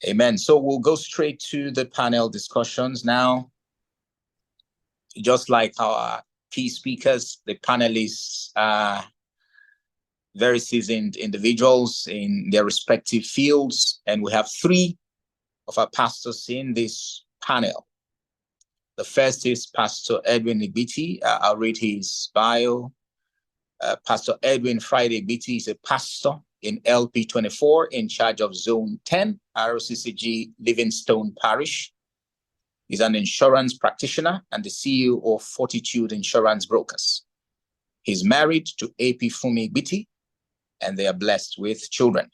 Amen. So we'll go straight to the panel discussions now. Just like our key speakers, the panelists are very seasoned individuals in their respective fields, and we have three of our pastors in this panel. The first is Pastor Edwin Igbiti. I'll read his bio. Pastor Edwin Friday Igbiti is a pastor in LP24 in charge of Zone 10, RCCG Livingstone Parish. He's an insurance practitioner and the CEO of Fortitude Insurance Brokers. He's married to AP Fumi Igbiti, and they are blessed with children.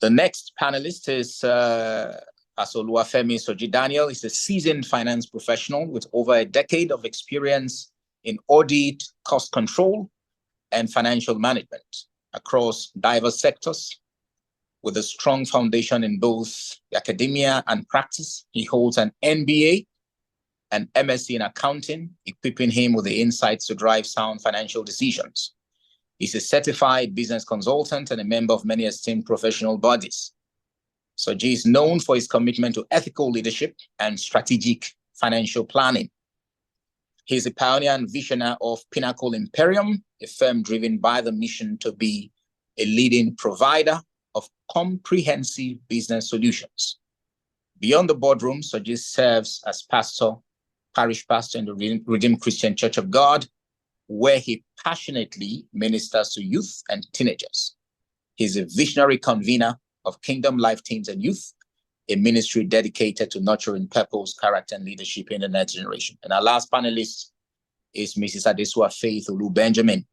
The next panelist is Pastor Oluwafemi Soji Daniel. He's a seasoned finance professional with over a decade of experience in audit, cost control, and financial management across diverse sectors. With a strong foundation in both academia and practice, he holds an MBA and MSc in accounting, equipping him with the insights to drive sound financial decisions. He's a certified business consultant and a member of many esteemed professional bodies. Soji is known for his commitment to ethical leadership and strategic financial planning. He's a pioneer and visionary of Pinnacle Imperium, a firm driven by the mission to be a leading provider of comprehensive business solutions. Beyond the boardroom, Soji serves as parish pastor in the Redeemed Christian Church of God, where he passionately ministers to youth and teenagers. He's a visionary convener of Kingdom Life Teens and Youth, a ministry dedicated to nurturing purpose, character, and leadership in the next generation. And our last panelist is Mrs. Adesua Faith Olu Benjamin.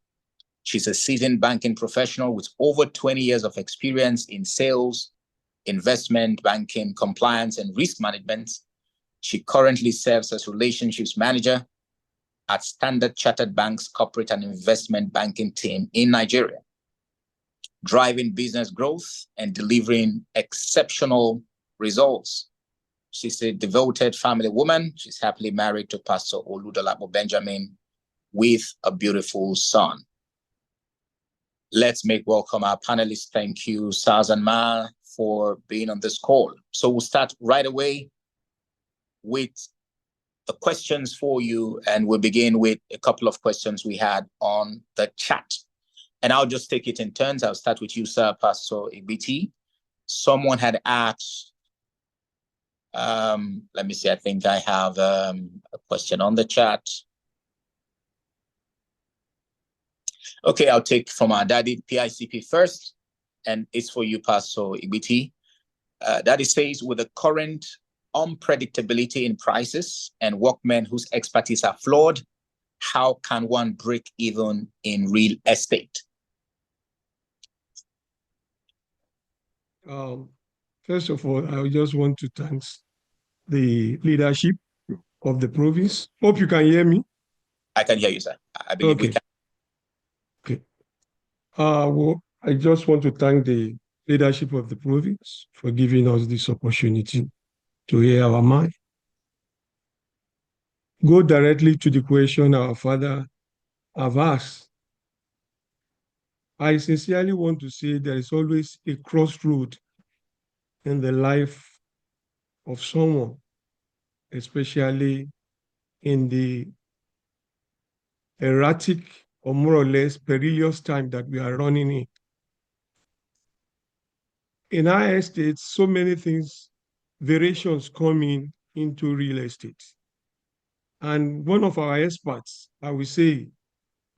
She's a seasoned banking professional with over 20 years of experience in sales, investment banking, compliance, and risk management. She currently serves as relationships manager at Standard Chartered Bank's corporate and investment banking team in Nigeria, driving business growth and delivering exceptional results. She's a devoted family woman. She's happily married to Pastor Oludolapo Benjamin with a beautiful son. Let's make welcome our panelists. Thank you, Saz and Ma, for being on this call. So we'll start right away with the questions for you, and we'll begin with a couple of questions we had on the chat. And I'll just take it in turns. I'll start with you, sir, Pastor Igbiti. Someone had asked, let me see, I think I have a question on the chat. Okay, I'll take from our daddy PICP first, and it's for you, Pastor Igbiti. Daddy says, with the current unpredictability in prices and workmen whose expertise are flawed, how can one break even in real estate? First of all, I just want to thank the leadership of the province. Hope you can hear me. I can hear you, sir. I believe we can. Okay. Well, I just want to thank the leadership of the province for giving us this opportunity to hear our mind. Go directly to the question our father have asked. I sincerely want to say there is always a crossroad in the life of someone, especially in the erratic or more or less perilous time that we are running in. In our estate, so many things, variations coming into real estate. And one of our experts, I will say,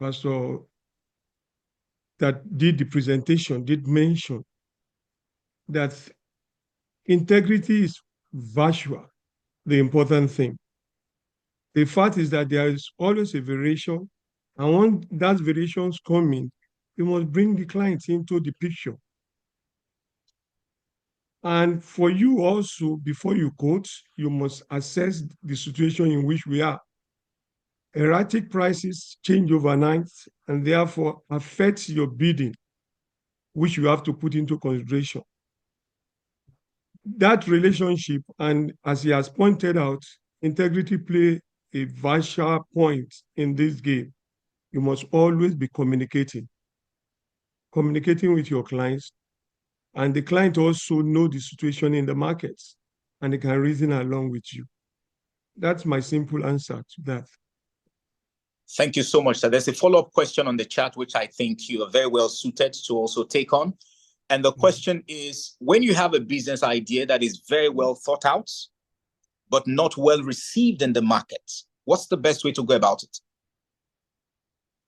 Pastor, that did the presentation, did mention that integrity is virtual, the important thing. The fact is that there is always a variation, and when that variation is coming, you must bring the client into the picture. And for you also, before you quote, you must assess the situation in which we are. Erratic prices change overnight and therefore affect your bidding, which you have to put into consideration. That relationship, and as he has pointed out, integrity play a vital point in this game. You must always be communicating with your clients, And the client also know the situation in the markets, and they can reason along with you. That's my simple answer to that. Thank you so much, sir. There's a follow-up question on the chat, which I think you are very well suited to also take on. And the question is, when you have a business idea that is very well thought out, but not well received in the market, what's the best way to go about it?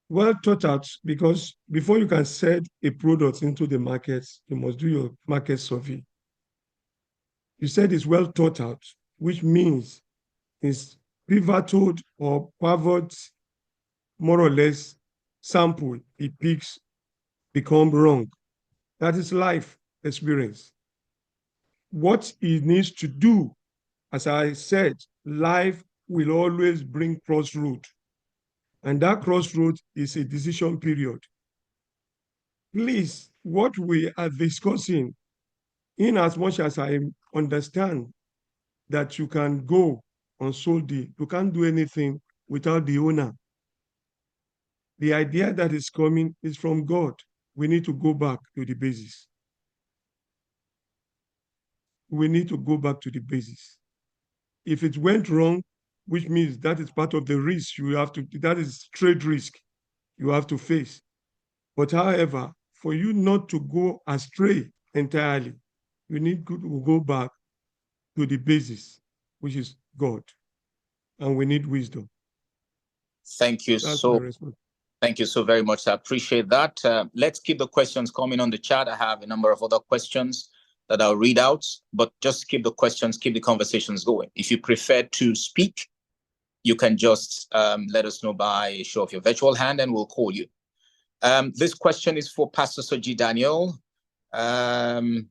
Well thought out, because before you can sell a product into the market, you must do your market survey. You said it's well thought out, which means it's pivoted or pivot, more or less sample, it picks, become wrong. That is life experience. What it needs to do, as I said, life will always bring crossroad. And that crossroad is a decision period. Please, what we are discussing, in as much as I understand that you can go on sole deal, you can't do anything without the owner. The idea that is coming is from God. We need to go back to the basis. We need to go back to the basis. If it went wrong, which means that is part of the risk you have to, that is trade risk you have to face. But however, for you not to go astray entirely, you need to go back to the basis, which is God. And we need wisdom. Thank you Thank you so very much. I appreciate that. Let's keep the questions coming on the chat. I have a number of other questions that I'll read out, but just keep the questions, keep the conversations going. If you prefer to speak, you can just let us know by a show of your virtual hand and we'll call you. This question is for Pastor Soji Daniel. And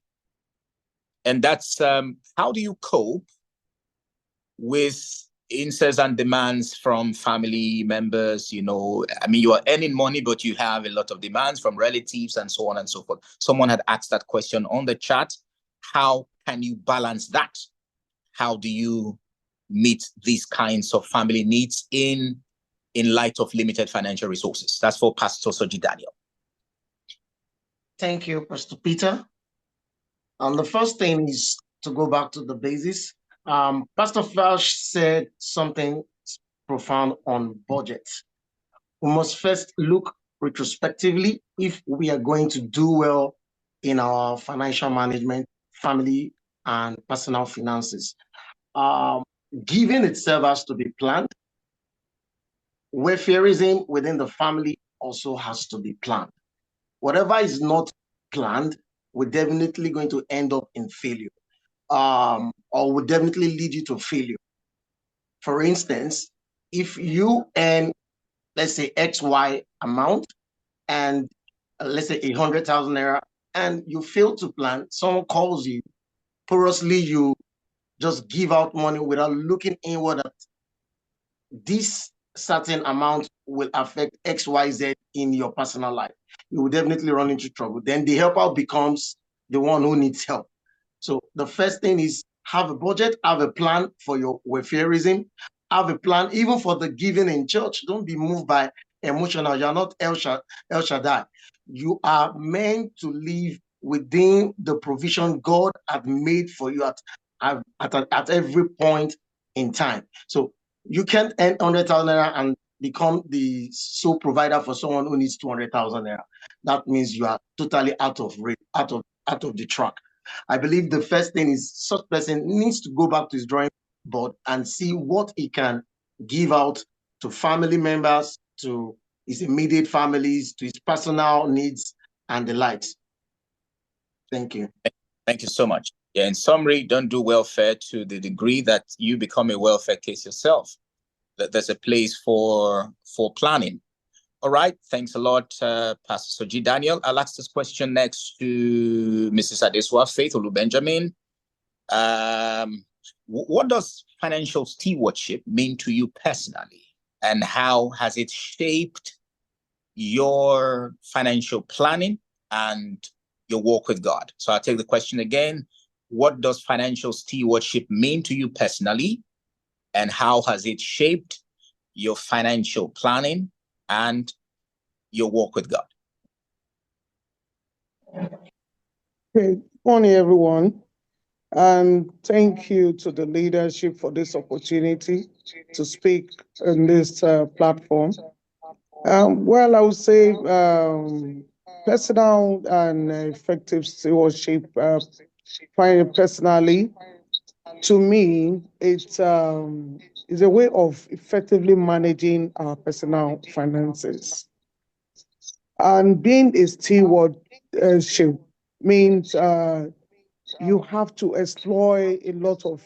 that's, how do you cope with incessant demands from family members? You know, I mean, you are earning money, but you have a lot of demands from relatives and so on and so forth. Someone had asked that question on the chat. How can you balance that? How do you meet these kinds of family needs in light of limited financial resources? That's for Pastor Soji Daniel. Thank you, Pastor Peter. The first thing is to go back to the basis. Pastor Falsh said something profound on budget. We must first look retrospectively if we are going to do well in our financial management, family, and personal finances. Giving itself has to be planned. Welfareism within the family also has to be planned. Whatever is not planned, we're definitely going to end up in failure, or will definitely lead you to failure. For instance, if you earn, let's say, XY amount, and let's say 100,000 naira, and you fail to plan, someone calls you, purposely you just give out money without looking inward at this certain amount will affect XYZ in your personal life, you will definitely run into trouble. Then the helper becomes the one who needs help. So the first thing is have a budget, have a plan for your welfareism, have a plan even for the giving in church. Don't be moved by emotional. You're not El Shaddai. You are meant to live within the provision God had made for you at every point in time. So you can't earn 100,000 naira and become the sole provider for someone who needs 200,000 naira. That means you are totally out of the track. I believe the first thing is such person needs to go back to his drawing board and see what he can give out to family members, to his immediate families, to his personal needs and the likes. Thank you. Thank you so much. Yeah, in summary, don't do welfare to the degree that you become a welfare case yourself. That there's a place for planning. All right, thanks a lot, Pastor Soji Daniel. I'll ask this question next to Mrs. Adesua Faith Olu Benjamin. What does financial stewardship mean to you personally, and how has it shaped your financial planning and your walk with God? So I'll take the question again. What does financial stewardship mean to you personally, and how has it shaped your financial planning and your walk with God? Good morning, everyone. And thank you to the leadership for this opportunity to speak on this platform. Well, I would say personal and effective stewardship, personally, to me, it's a way of effectively managing our personal finances. And being a stewardship means you have to exploit a lot of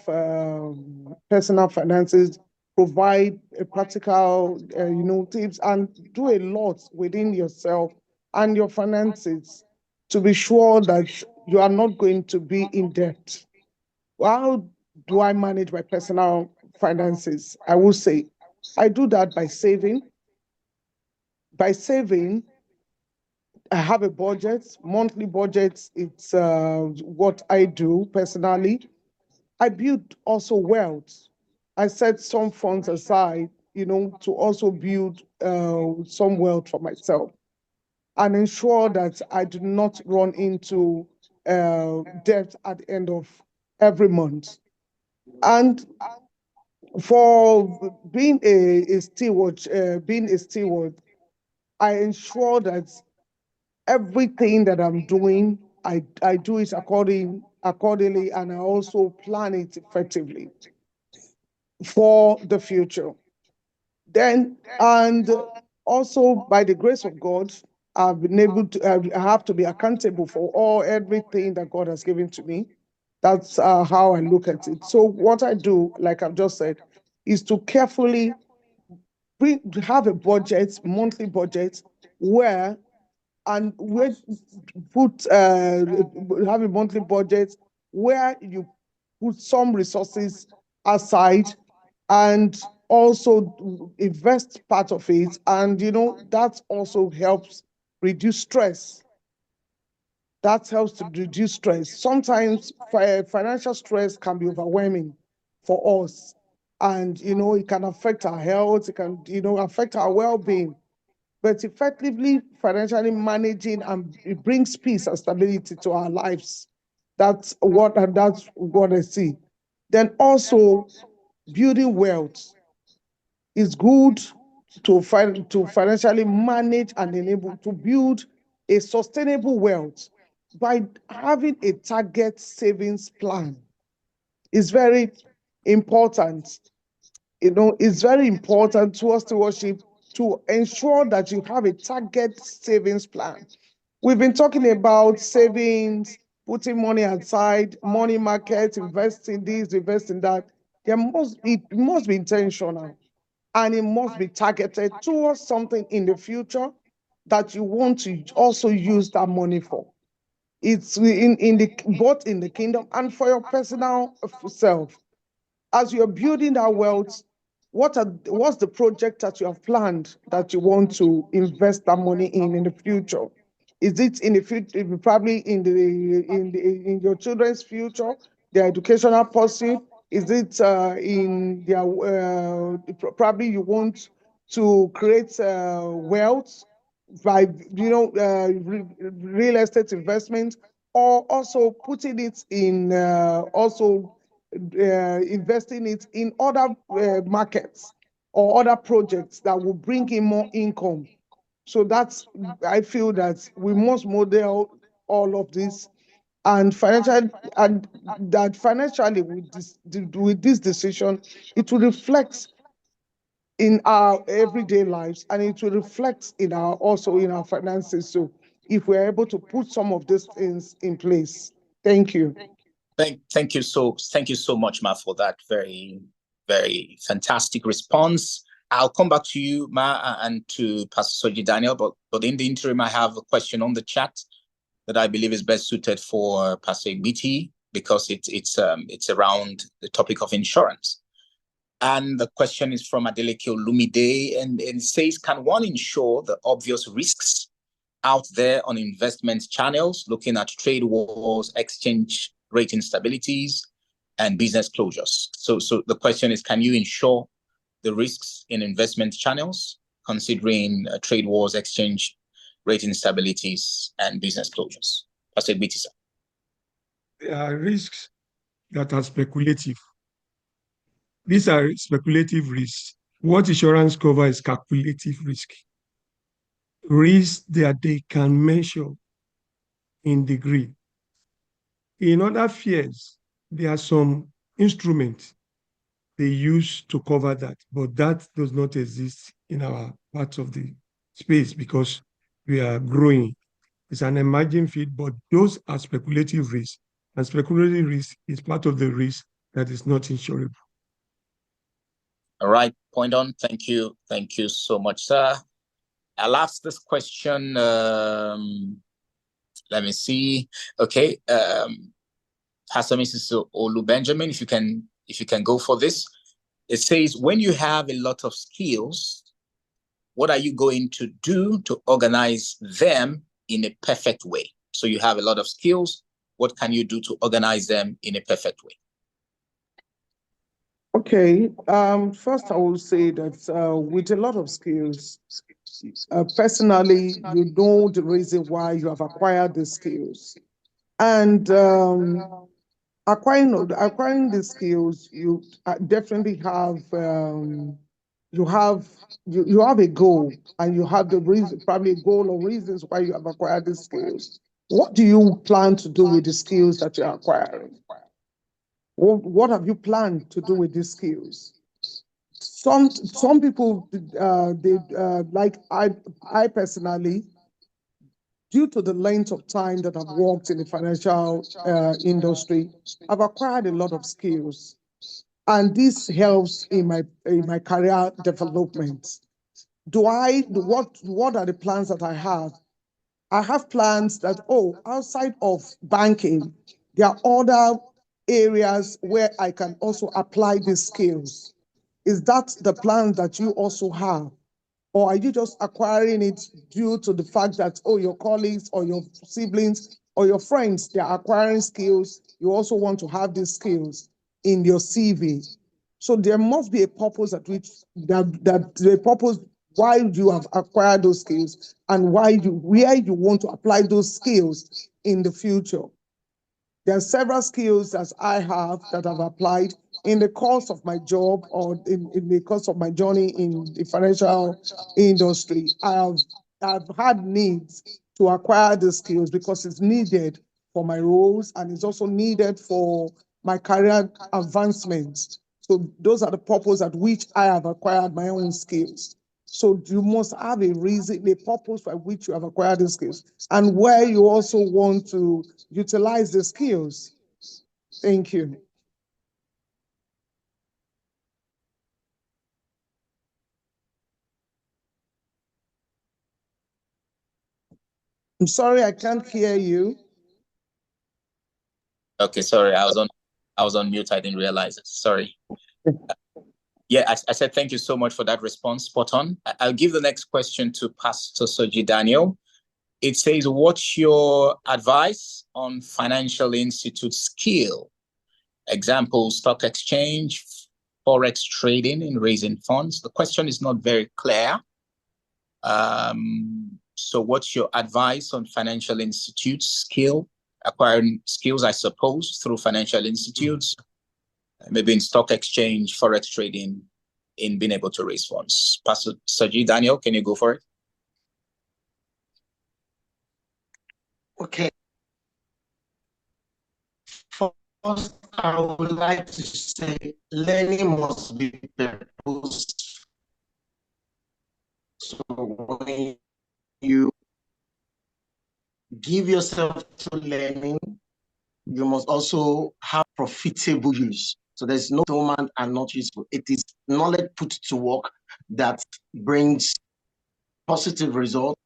personal finances, provide a practical, tips, and do a lot within yourself and your finances to be sure that you are not going to be in debt. How do I manage my personal finances? I will say I do that by saving. By saving, I have a budget, monthly budget. It's what I do personally. I build also wealth. I set some funds aside, to also build some wealth for myself and ensure that I do not run into debt at the end of every month. And for being a steward, I ensure that everything that I'm doing, I do it accordingly, and I also plan it effectively for the future. Then, and also by the grace of God, I've been able to, I have to be accountable for everything that God has given to me. That's how I look at it. So what I do, like I've just said, is to carefully have a budget, monthly budget, where and where put have a monthly budget where you put some resources aside and also invest part of it, and that also helps reduce stress. That helps to reduce stress. Sometimes financial stress can be overwhelming for us, and it can affect our health, it can affect our well-being. But effectively financially managing, and it brings peace and stability to our lives. That's what I see. Then also building wealth is good to financially manage and enable to build a sustainable wealth by having a target savings plan. Is very important. It's very important towards stewardship to ensure that you have a target savings plan. We've been talking about savings, putting money aside, money market, investing this, investing that. It must be intentional, and it must be targeted towards something in the future that you want to also use that money for. It's in the both in the kingdom and for your personal self. As you're building that wealth, what's the project that you have planned that you want to invest that money in the future? Is it in the future, probably in your children's future, their educational pursuit? Is it in their probably you want to create wealth by real estate investment, or also putting it in also investing it in other markets or other projects that will bring in more income. So I feel that we must model all of this, and that financially with this decision, it will reflect in our everyday lives, and it will reflect also in our finances. So if we're able to put some of these things in place. Thank you. Thank you so much, Ma, for that very, very fantastic response. I'll come back to you, Ma, and to Pastor Soji Daniel, but in the interim, I have a question on the chat that I believe is best suited for Pastor Igbiti, because it's around the topic of insurance. And the question is from Adeleke Olumide, and it says, can one insure the obvious risks out there on investment channels, looking at trade wars, exchange rate instabilities, and business closures? So the question is, can you insure the risks in investment channels, considering trade wars, exchange rate instabilities, and business closures? Pastor Igbiti, sir. there are risks that are speculative. These are speculative risks. What insurance cover is calculative risk. Risks that they can measure in degree. In other fields, there are some instruments they use to cover that, but that does not exist in our part of the space because we are growing. It's an emerging field, but those are speculative risks, and speculative risk is part of the risk that is not insurable. All right, point on. Thank you. Thank you so much, sir. I'll ask this question. Let me see. Okay. Pastor Mrs. Olu Benjamin, if you can go for this. It says, when you have a lot of skills, what are you going to do to organize them in a perfect way? So you have a lot of skills. What can you do to organize them in a perfect way? Okay. First, I will say that with a lot of skills, personally, you know the reason why you have acquired the skills. And acquiring the skills, you definitely have you have a goal, and you have the reason, probably a goal or reasons why you have acquired the skills. What do you plan to do with the skills that you're acquiring? What have you planned to do with these skills? Some people like I personally, due to the length of time that I've worked in the financial industry, I've acquired a lot of skills, and this helps in my career development. What are the plans that I have? I have plans that, outside of banking, there are other areas where I can also apply these skills. Is that the plan that you also have? Or are you just acquiring it due to the fact that, your colleagues or your siblings or your friends, they're acquiring skills, you also want to have these skills in your CV? So there must be a purpose the purpose why you have acquired those skills, and where you want to apply those skills in the future. There are several skills that I have that I've applied in the course of my job, or in the course of my journey in the financial industry. I've had needs to acquire the skills because it's needed for my roles, and it's also needed for my career advancement. So those are the purpose at which I have acquired my own skills. So you must have a reason, a purpose for which you have acquired the skills, and where you also want to utilize the skills. Thank you. I'm sorry, I can't hear you. Okay, sorry, I was on mute. I didn't realize it. Sorry. Yeah, I said thank you so much for that response. Spot on. I'll give the next question to Pastor Soji Daniel. It says, what's your advice on financial institute skill? Example, stock exchange, forex trading, and raising funds. The question is not very clear. So what's your advice on financial institutes skill, acquiring skills, I suppose, through financial institutes, maybe in stock exchange, forex trading, in being able to raise funds? Pastor Soji Daniel, can you go for it? Okay. First, I would like to say learning must be purposeful. So when you give yourself to learning, you must also have profitable use. So there's no dormant and not useful. It is knowledge put to work that brings positive results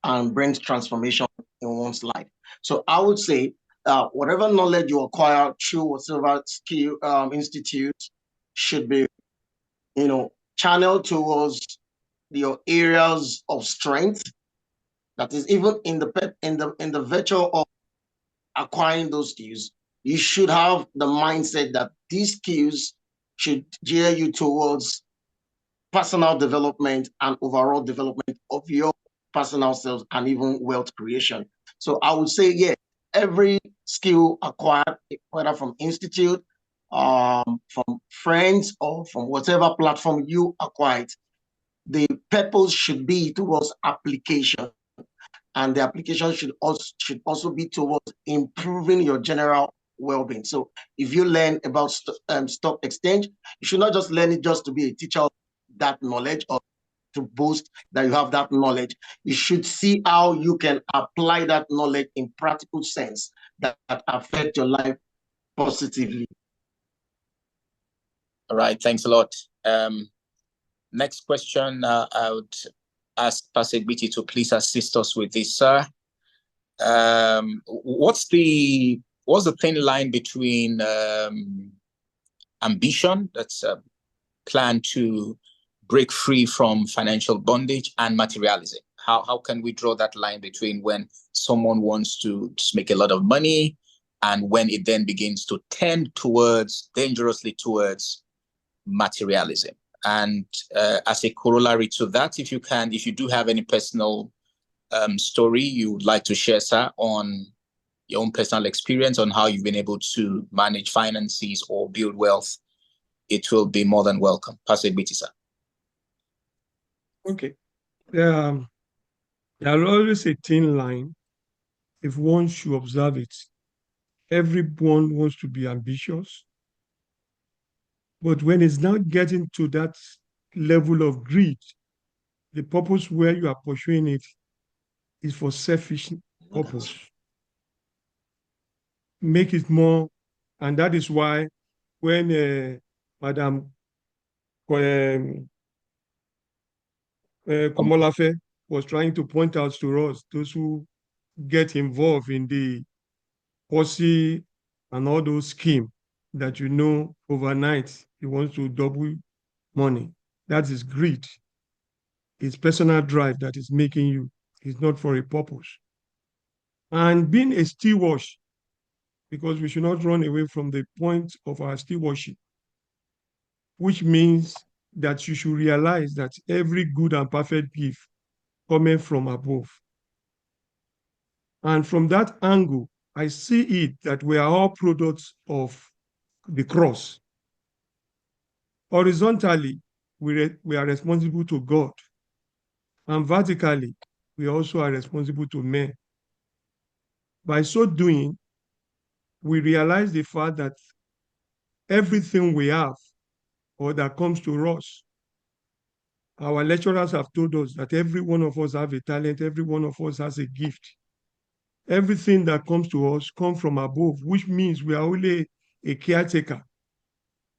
and brings transformation in one's life. So I would say whatever knowledge you acquire through whatever skill institute should be, channeled towards your areas of strength. That is, even in the virtue of acquiring those skills, you should have the mindset that these skills should gear you towards personal development and overall development of your personal self and even wealth creation. So I would say, yeah, every skill acquired, whether from institute, from friends, or from whatever platform you acquired, the purpose should be towards application, and the application should also be towards improving your general well-being. So if you learn about stock exchange, you should not just learn it just to be a teacher of that knowledge or to boast that you have that knowledge. You should see how you can apply that knowledge in practical sense that affect your life positively. All right, thanks a lot. Next question, I would ask Pastor Egbiti to please assist us with this, sir. What's the thin line between ambition, that's a plan to break free from financial bondage, and materialism? How can we draw that line between when someone wants to just make a lot of money and when it then begins to tend dangerously towards materialism? And as a corollary to that, if you do have any personal story you would like to share, sir, on your own personal experience on how you've been able to manage finances or build wealth, it will be more than welcome. Pastor Egbiti, sir. Okay. There are always a thin line if one should observe it. Everyone wants to be ambitious, but when it's now getting to that level of greed, the purpose where you are pursuing it is for selfish purpose. Make it more, and that is why when Madam Komolafe was trying to point out to us, those who get involved in the policy and all those schemes that overnight he wants to double money. That is greed. It's personal drive that is making you. It's not for a purpose. And being a steward, because we should not run away from the point of our stewardship, which means that you should realize that every good and perfect gift coming from above. And from that angle, I see it that we are all products of the cross. Horizontally, we are responsible to God. And vertically, we also are responsible to men. By so doing, we realize the fact that everything we have or that comes to us, our lecturers have told us that every one of us have a talent, every one of us has a gift. Everything that comes to us comes from above, which means we are only a caretaker.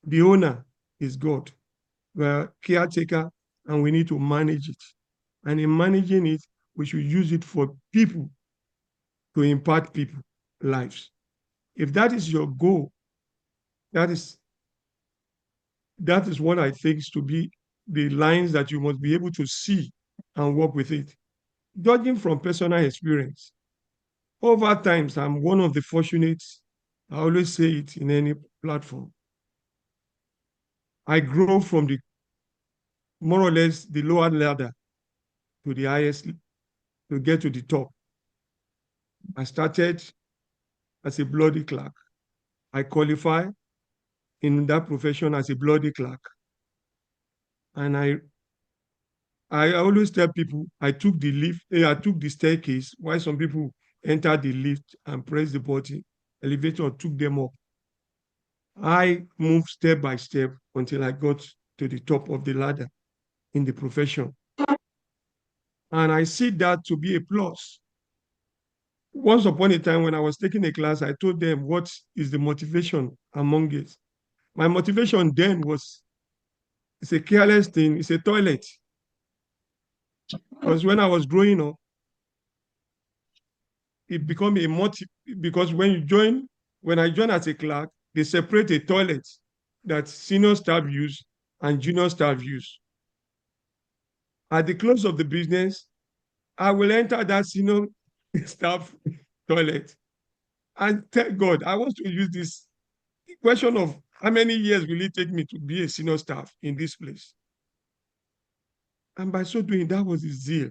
The owner is God. We are a caretaker and we need to manage it. And in managing it, we should use it for people, to impact people's lives. If that is your goal, that is what I think to be the lines that you must be able to see and work with it. Judging from personal experience, over times, I'm one of the fortunate, I always say it in any platform. I grow from the more or less the lower ladder to the highest, to get to the top. I started as a bloody clerk. I qualify in that profession as a bloody clerk. And I always tell people I took the lift, I took the staircase, while some people entered the lift and pressed the button, elevator took them up. I moved step by step until I got to the top of the ladder in the profession. And I see that to be a plus. Once upon a time when I was taking a class, I told them what is the motivation among it. My motivation then was, it's a careless thing, it's a toilet. Because when I was growing up, it became a motive, because when I joined as a clerk, they separate a toilet that senior staff use and junior staff use. At the close of the business, I will enter that senior staff toilet and tell God, I want to use this. The question of how many years will it take me to be a senior staff in this place? And by so doing, that was the zeal.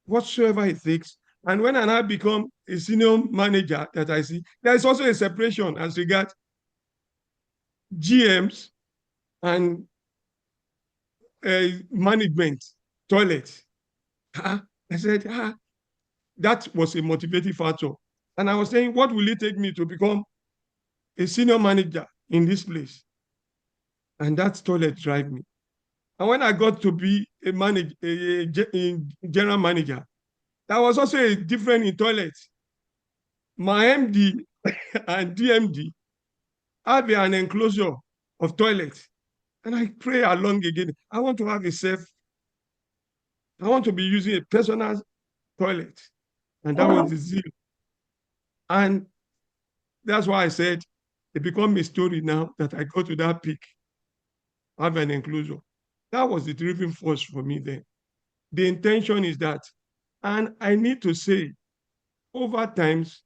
Whatsoever it takes, And when I now become a senior manager that I see, there is also a separation as regards GMs and management, toilets. I said, that was a motivating factor. And I was saying, what will it take me to become a senior manager in this place? And that toilet drive me. And when I got to be a general manager, that was also a different in toilets. My MD and DMD have an enclosure of toilets. And I pray along again. I want to have I want to be using a personal toilet. And that was the zeal. And that's why I said it became a story now that I go to that peak, have an enclosure. That was the driving force for me then. The intention is that, and I need to say, over times,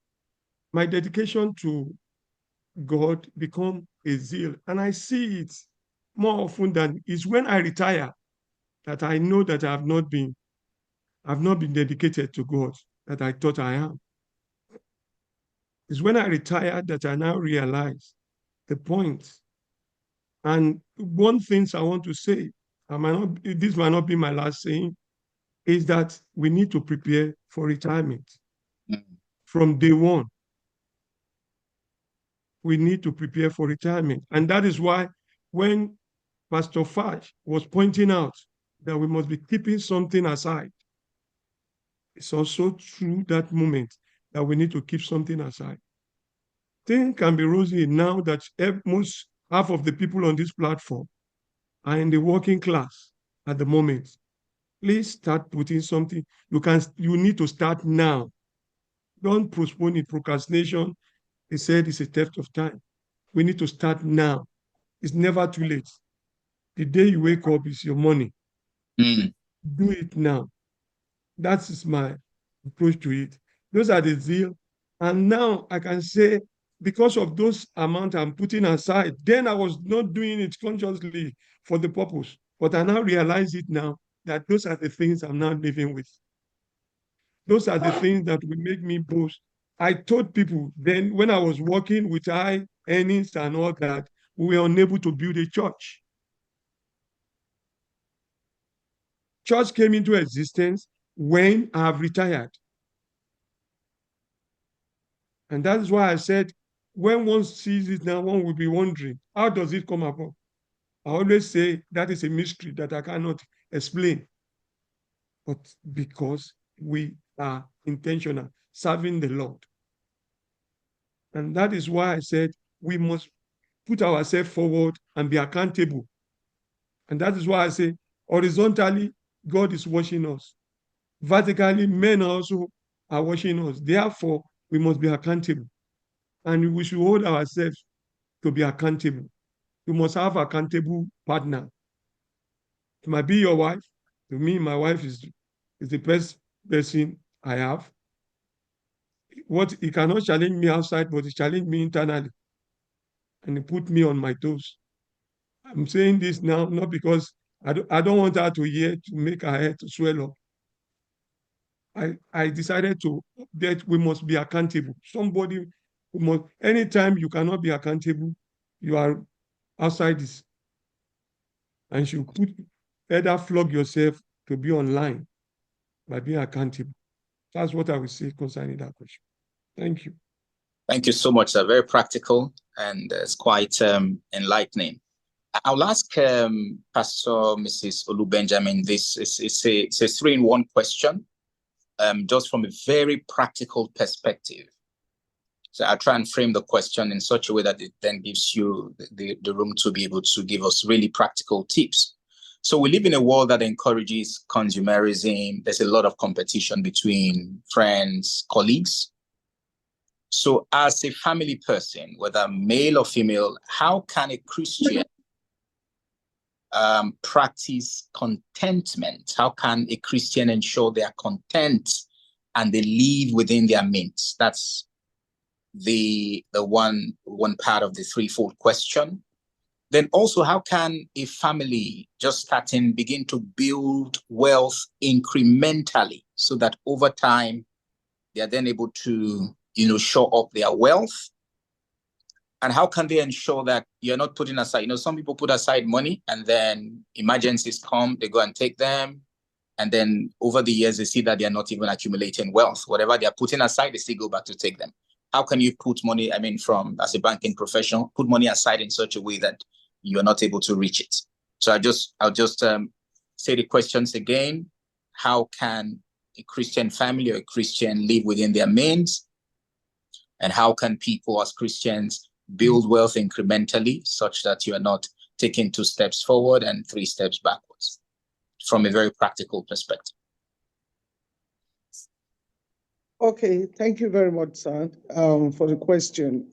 my dedication to God become a zeal. And I see it more often than it's when I retire that I know that I've not been dedicated to God that I thought I am. It's when I retired that I now realize the point. And one thing I want to say, this might not be my last saying, is that we need to prepare for retirement. From day one, we need to prepare for retirement. And that is why when Pastor Fudge was pointing out that we must be keeping something aside, it's also true that moment that we need to keep something aside. Things can be rosy now that most half of the people on this platform are in the working class at the moment. Please start putting something. You need to start now. Don't postpone it. Procrastination, they said, it's a theft of time. We need to start now. It's never too late. The day you wake up is your money. Do it now. That is my approach to it. Those are the zeal. And now I can say, because of those amount I'm putting aside, then I was not doing it consciously for the purpose. But I now realize it now that those are the things I'm now living with. Those are the things that will make me boast. I told people then when I was working with high earnings and all that, we were unable to build a church. Church came into existence when I have retired. And that is why I said, when one sees it now, one will be wondering, how does it come about? I always say that is a mystery that I cannot explain. But because we are intentional, serving the Lord. And that is why I said we must put ourselves forward and be accountable. And that is why I say horizontally, God is watching us. Vertically, men also are watching us. Therefore, we must be accountable. And we should hold ourselves to be accountable. You must have an accountable partner. It might be your wife. To me, my wife is the best person I have. He cannot challenge me outside, but he challenged me internally. And he put me on my toes. I'm saying this now, not because I don't want her to hear to make her head to swell up. I decided that we must be accountable. Somebody who must, anytime you cannot be accountable, you are outside this. And you either flog yourself to be online by being accountable. That's what I would say concerning that question. Thank you. Thank you so much, sir. Very practical and it's quite enlightening. I'll ask Pastor Mrs. Olu-Benjamin this. It's a 3-in-1 question, just from a very practical perspective. So I'll try and frame the question in such a way that it then gives you the room to be able to give us really practical tips. So we live in a world that encourages consumerism. There's a lot of competition between friends, colleagues. So as a family person, whether male or female, how can a Christian practice contentment? How can a Christian ensure they are content and they live within their means? That's the one part of the threefold question. Then also, how can a family just starting begin to build wealth incrementally so that over time they are then able to, shore up their wealth? And how can they ensure that you're not putting aside, some people put aside money and then emergencies come, they go and take them. And then over the years, they see that they're not even accumulating wealth. Whatever they're putting aside, they still go back to take them. How can you put money, as a banking professional, put money aside in such a way that you're not able to reach it? So I'll just say the questions again. How can a Christian family or a Christian live within their means? And how can people as Christians build wealth incrementally such that you are not taking 2 steps forward and 3 steps backwards from a very practical perspective? Okay, thank you very much, sir, for the question.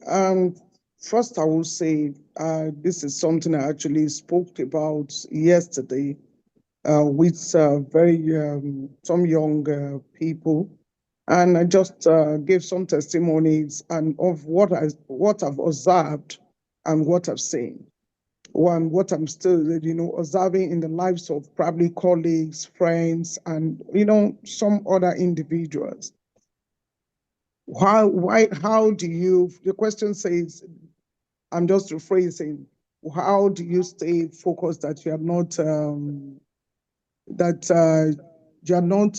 First, I will say this is something I actually spoke about yesterday with some young people, and I just gave some testimonies and of what I've observed and what I've seen. One, what I'm still, observing in the lives of probably colleagues, friends, and some other individuals. How do you? The question says, I'm just rephrasing. How do you stay focused that you are not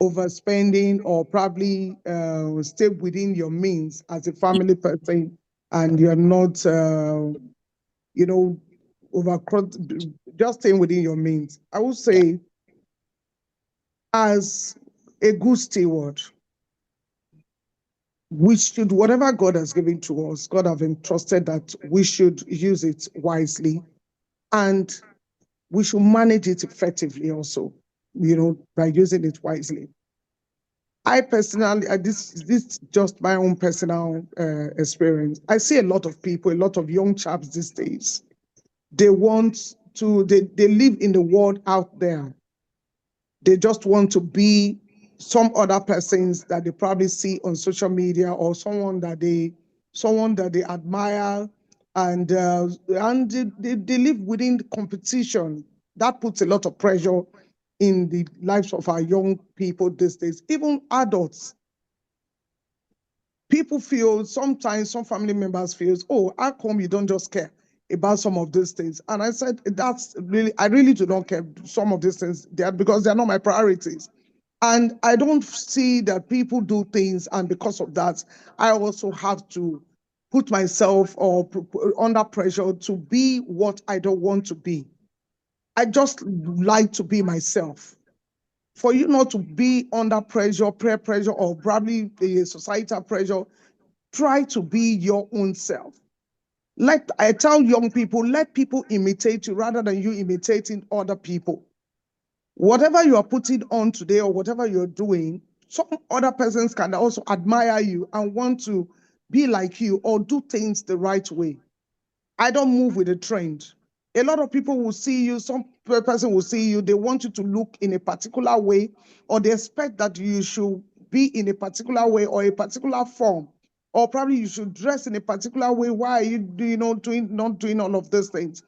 overspending, or probably stay within your means as a family person, and you're not, just staying within your means? I would say, as a good steward, we should, whatever God has given to us, God have entrusted that we should use it wisely, and we should manage it effectively also, by using it wisely. I personally, this is just my own personal experience. I see a lot of people, a lot of young chaps these days. They live in the world out there. They just want to be some other persons that they probably see on social media, or someone that they admire, and they live within the competition. That puts a lot of pressure in the lives of our young people these days, even adults. People feel, sometimes some family members feel, oh, how come you don't just care about some of these things? And I said, I really do not care some of these things, because they're not my priorities. And I don't see that people do things, and because of that, I also have to put myself under pressure to be what I don't want to be. I just like to be myself. For you not to be under pressure, peer pressure, or probably a societal pressure, try to be your own self. I tell young people, let people imitate you rather than you imitating other people. Whatever you are putting on today, or whatever you're doing, some other persons can also admire you and want to be like you or do things the right way. I don't move with the trend. A lot of people will see you, some person will see you, they want you to look in a particular way, or they expect that you should be in a particular way or a particular form, or probably you should dress in a particular way. Why are you not doing all of those things?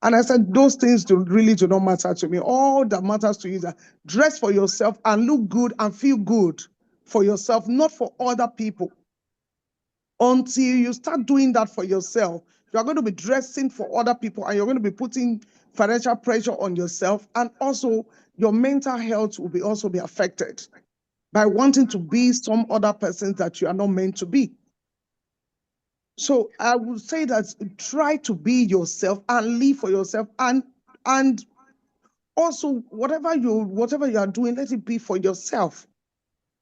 And I said, those things really do not matter to me. All that matters to you is that dress for yourself and look good and feel good for yourself, not for other people. Until you start doing that for yourself, you're going to be dressing for other people, and you're going to be putting financial pressure on yourself, and also your mental health will also be affected by wanting to be some other person that you are not meant to be. So I would say that try to be yourself and live for yourself, and also whatever you are doing, let it be for yourself.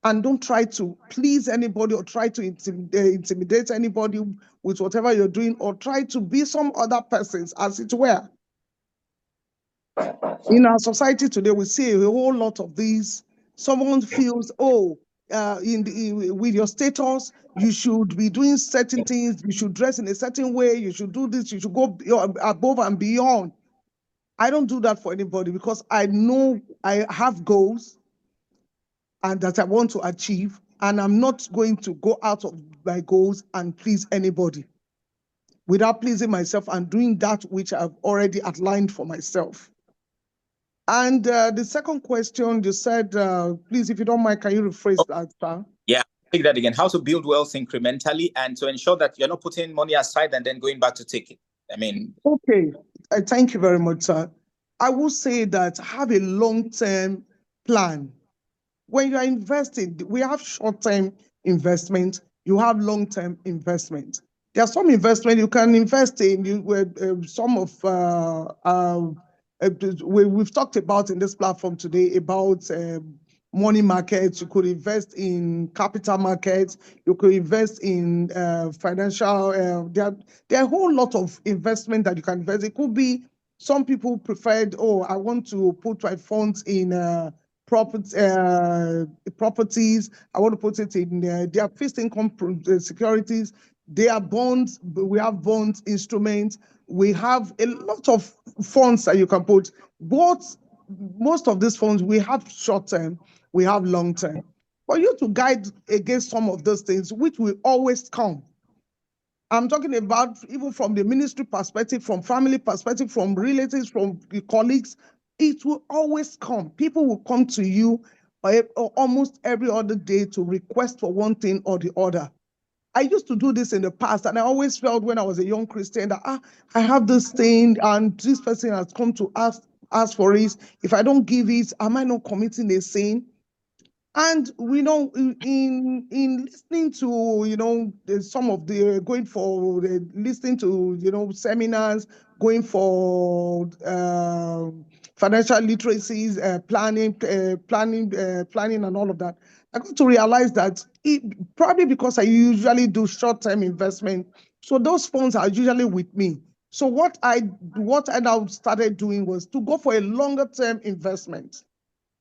And don't try to please anybody, or try to intimidate anybody with whatever you're doing, or try to be some other persons, as it were. In our society today, we see a whole lot of these. Someone feels, oh, with your status, you should be doing certain things, you should dress in a certain way, you should do this, you should go above and beyond. I don't do that for anybody, because I know I have goals and that I want to achieve, and I'm not going to go out of my goals and please anybody without pleasing myself and doing that which I've already outlined for myself. And the second question, you said, please, if you don't mind, can you rephrase that, sir? Yeah, take that again. How to build wealth incrementally and to ensure that you're not putting money aside and then going back to take it. I mean, okay. Thank you very much, sir. I will say that have a long-term plan. When you are investing, we have short-term investment, you have long-term investment. There are some investment you can invest in. Some of we've talked about in this platform today about money markets. You could invest in capital markets. You could invest in financial. There are a whole lot of investment that you can invest. It could be some people preferred. Oh, I want to put my funds in properties. I want to put it in their fixed income securities. They are bonds. We have bonds instruments. We have a lot of funds that you can put. But most of these funds, we have short term, we have long term. For you to guide against some of those things, which will always come. I'm talking about even from the ministry perspective, from family perspective, from relatives, from colleagues, it will always come. People will come to you almost every other day to request for one thing or the other. I used to do this in the past, and I always felt when I was a young Christian that I have this thing, and this person has come to ask for it. If I don't give it, am I not committing a sin? And we know in listening to some of the going for listening to seminars, going for financial literacies, planning and all of that, I got to realize that probably because I usually do short-term investment, so those funds are usually with me. So what I now started doing was to go for a longer-term investment.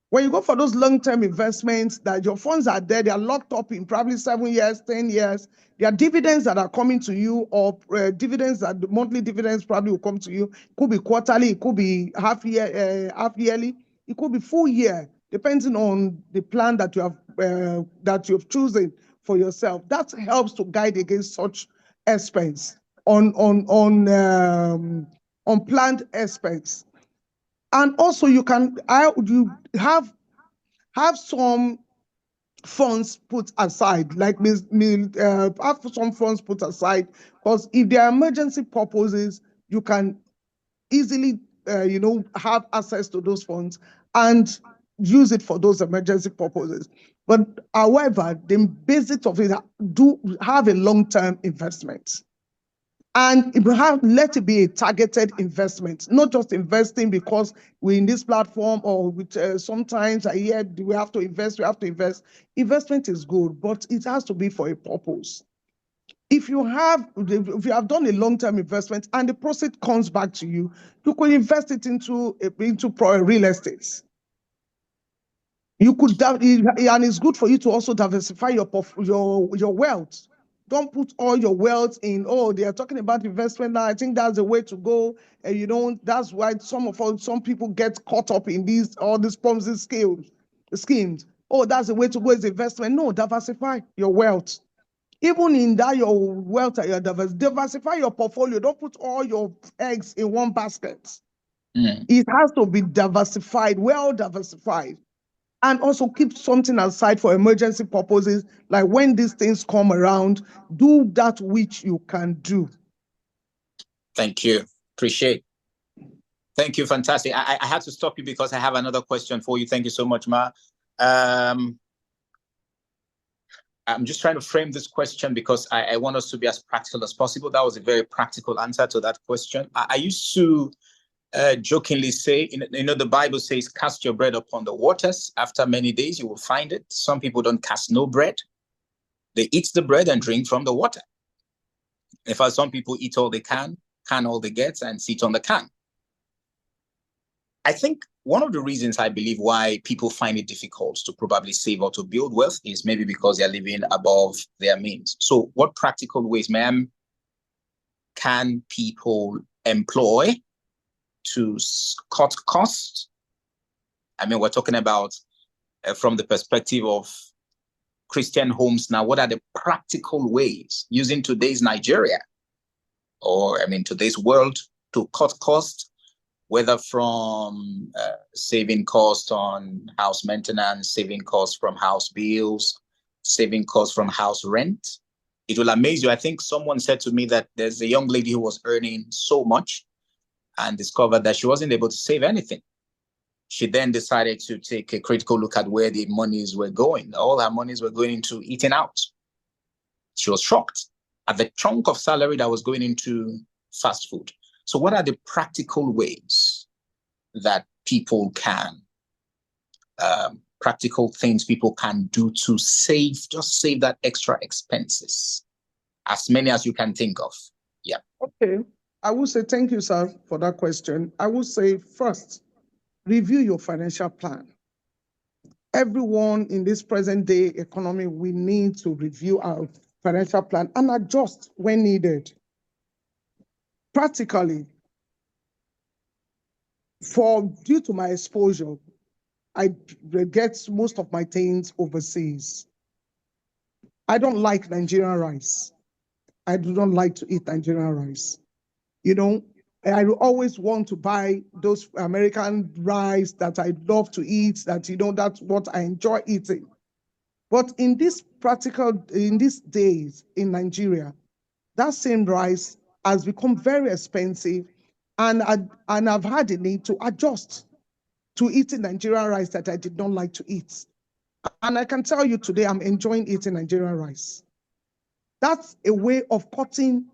When you go for those long-term investments, that your funds are there, they are locked up in probably 7 years, 10 years. There are dividends that are coming to you, or dividends that the monthly dividends probably will come to you. It could be quarterly, it could be half-yearly, it could be full year, depending on the plan that you've chosen for yourself. That helps to guide against such expense on planned expense. And also you have some funds put aside, like have some funds put aside, because if there are emergency purposes, you can easily have access to those funds and use it for those emergency purposes. But however, the basics of it do have a long-term investment. And let it be a targeted investment, not just investing because we're in this platform, or which sometimes I hear we have to invest. Investment is good, but it has to be for a purpose. If you have done a long-term investment and the proceeds comes back to you, you could invest it into real estate. You could, and it's good for you to also diversify your wealth. Don't put all your wealth in, they are talking about investment now. I think that's the way to go. And that's why some people get caught up in all these Ponzi schemes. Oh, that's the way to go, is investment. No, diversify your wealth. Even in that, your wealth, diversify your portfolio. Don't put all your eggs in one basket. It has to be diversified, well diversified. And also keep something aside for emergency purposes, like when these things come around, do that which you can do. Thank you. Appreciate. Thank you. Fantastic. I had to stop you because I have another question for you. Thank you so much, Ma. I'm just trying to frame this question because I want us to be as practical as possible. That was a very practical answer to that question. I used to jokingly say, the Bible says, cast your bread upon the waters. After many days, you will find it. Some people don't cast no bread. They eat the bread and drink from the water. In fact, some people eat all they can all they get, and sit on the can. I think one of the reasons I believe why people find it difficult to probably save or to build wealth is maybe because they're living above their means. So what practical ways, ma'am, can people employ to cut costs? I mean, we're talking about from the perspective of Christian homes now. What are the practical ways using today's Nigeria, or today's world, to cut costs whether from saving costs on house maintenance, saving costs from house bills, saving costs from house rent. It will amaze you. I think someone said to me that there's a young lady who was earning so much and discovered that she wasn't able to save anything. She then decided to take a critical look at where the monies were going. All her monies were going into eating out. She was shocked at the chunk of salary that was going into fast food. So what are the practical ways that people can, practical things people can do to save, just save that extra expenses? As many as you can think of. Yeah. Okay. I will say thank you, sir, for that question. I will say first, review your financial plan. Everyone in this present day economy, we need to review our financial plan and adjust when needed. Practically, due to my exposure, I get most of my things overseas. I don't like Nigerian rice. I do not like to eat Nigerian rice. You know, I always want to buy those American rice that I love to eat, that, you know, that's what I enjoy eating. But in these days in Nigeria, that same rice has become very expensive, and I've had a need to adjust to eating Nigerian rice that I did not like to eat. And I can tell you today, I'm enjoying eating Nigerian rice. That's a way of cutting,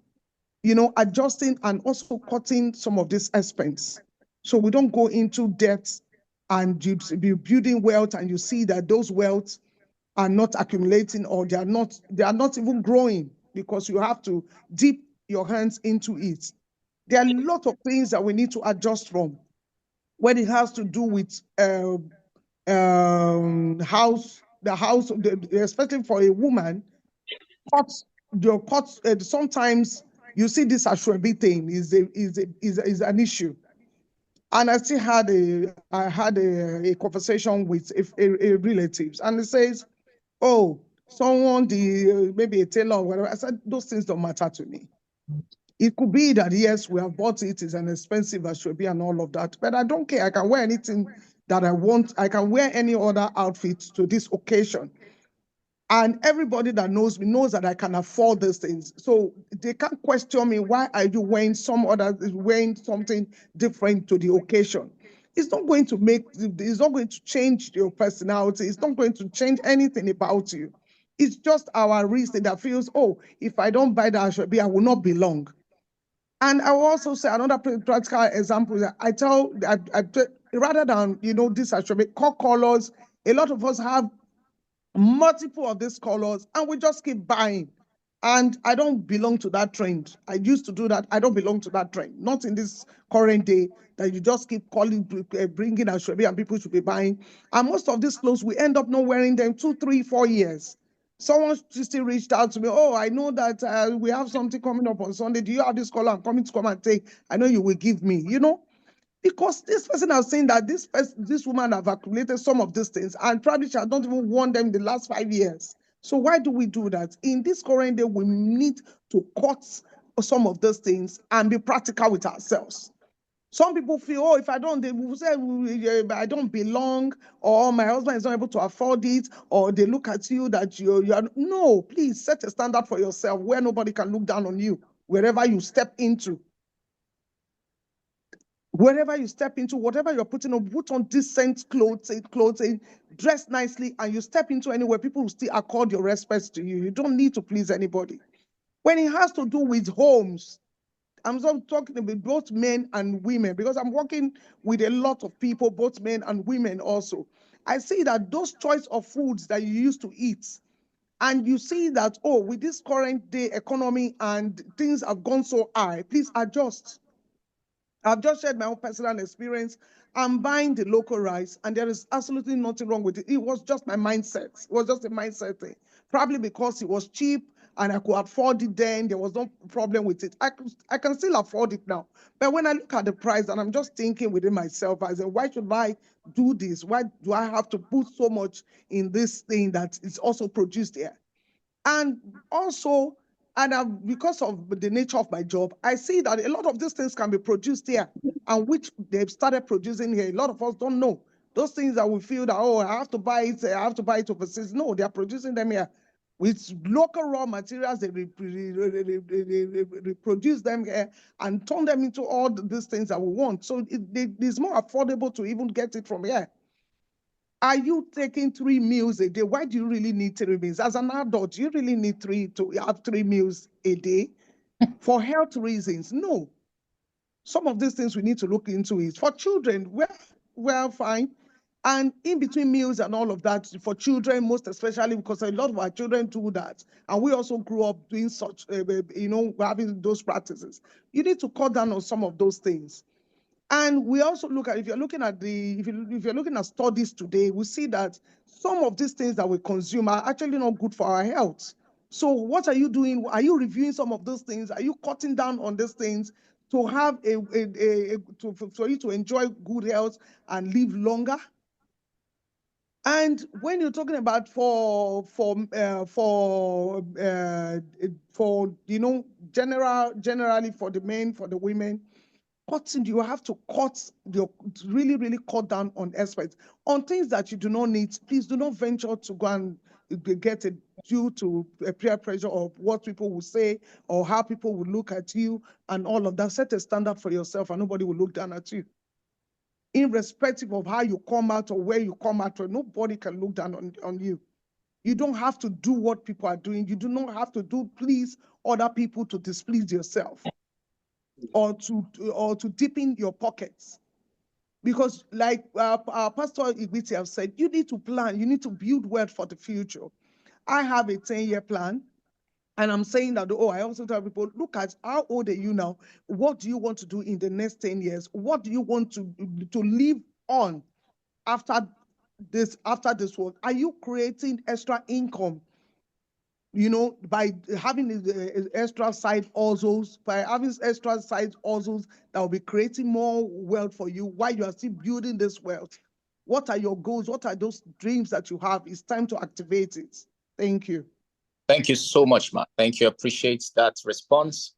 you know, adjusting and also cutting some of this expense. So we don't go into debt and you be building wealth and you see that those wealth are not accumulating, or they are not even growing, because you have to dip your hands into it. There are a lot of things that we need to adjust from when it has to do with especially for a woman. Sometimes you see this ashwabi thing is an issue. And I still had a conversation with a relatives, and it says, oh, someone, maybe a tailor or whatever. I said, those things don't matter to me. It could be that, yes, we have bought it, it's an expensive ashwabi and all of that, but I don't care. I can wear anything that I want. I can wear any other outfit to this occasion. And everybody that knows me knows that I can afford these things. So they can't question me, why are you wearing something different to the occasion? It's not going to change your personality. It's not going to change anything about you. It's just our reason that feels, oh, if I don't buy the ashwabi, I will not belong. And I will also say another practical example that rather than, you know, this ashwabi, colors, a lot of us have multiple of these colors and we just keep buying. And I don't belong to that trend. I used to do that. I don't belong to that trend. Not in this current day that you just keep bringing ashwabi and people should be buying. And most of these clothes, we end up not wearing them 2, 3, 4 years. Someone still reached out to me. Oh, I know that we have something coming up on Sunday. Do you have this color? I'm coming to come and take. I know you will give me, you know. Because this person has seen that this woman have accumulated some of these things, and probably she has not even worn them in the last 5 years. So why do we do that? In this current day, we need to cut some of those things and be practical with ourselves. Some people feel, oh, if I don't, they will say I don't belong, or my husband is not able to afford it, or they look at you that you are. No, please set a standard for yourself where nobody can look down on you wherever you step into. Wherever you step into, whatever you're putting on, put on decent clothing, dress nicely, and you step into anywhere, people will still accord your respect to you. You don't need to please anybody. When it has to do with homes, I'm talking about both men and women, because I'm working with a lot of people, both men and women also. I see that those choice of foods that you used to eat, and you see that, oh, with this current day economy and things have gone so high, please adjust. I've just shared my own personal experience. I'm buying the local rice, and there is absolutely nothing wrong with it. It was just my mindset. It was just a mindset thing. Probably because it was cheap and I could afford it then. There was no problem with it. I can still afford it now. But when I look at the price and I'm just thinking within myself, I said, why should I do this? Why do I have to put so much in this thing that is also produced here? And also, And because of the nature of my job, I see that a lot of these things can be produced here, and which they've started producing here. A lot of us don't know. Those things that we feel that, oh, I have to buy it overseas. No, they are producing them here. With local raw materials, they reproduce them here and turn them into all these things that we want. So it's more affordable to even get it from here. Are you taking 3 meals a day? Why do you really need 3 meals? As an adult, do you really need to have 3 meals a day for health reasons? No. Some of these things we need to look into is for children. We're fine. And in between meals and all of that, for children, most especially because a lot of our children do that. And we also grew up doing such, having those practices. You need to cut down on some of those things. And we also look at, if you're looking at studies today, we see that some of these things that we consume are actually not good for our health. So what are you doing? Are you reviewing some of those things? Are you cutting down on these things to have for you to enjoy good health and live longer? And when you're talking about generally for the men, for the women, you have to really, really cut down on aspects. On things that you do not need, please do not venture to go and get it due to peer pressure of what people will say or how people will look at you and all of that. Set a standard for yourself and nobody will look down at you. Irrespective of how you come out or where you come out from, nobody can look down on you. You don't have to do what people are doing. You do not have to please other people to displease yourself or to deepen your pockets. Because like our Pastor Igbiti have said, you need to plan. You need to build wealth for the future. I have a 10-year plan. And I'm saying that, I also tell people, look at how old are you now? What do you want to do in the next 10 years? What do you want to live on after this work? Are you creating extra income? By having extra side hustles, that will be creating more wealth for you while you are still building this wealth. What are your goals? What are those dreams that you have? It's time to activate it. Thank you. Thank you so much, Ma. Thank you. Appreciate that response.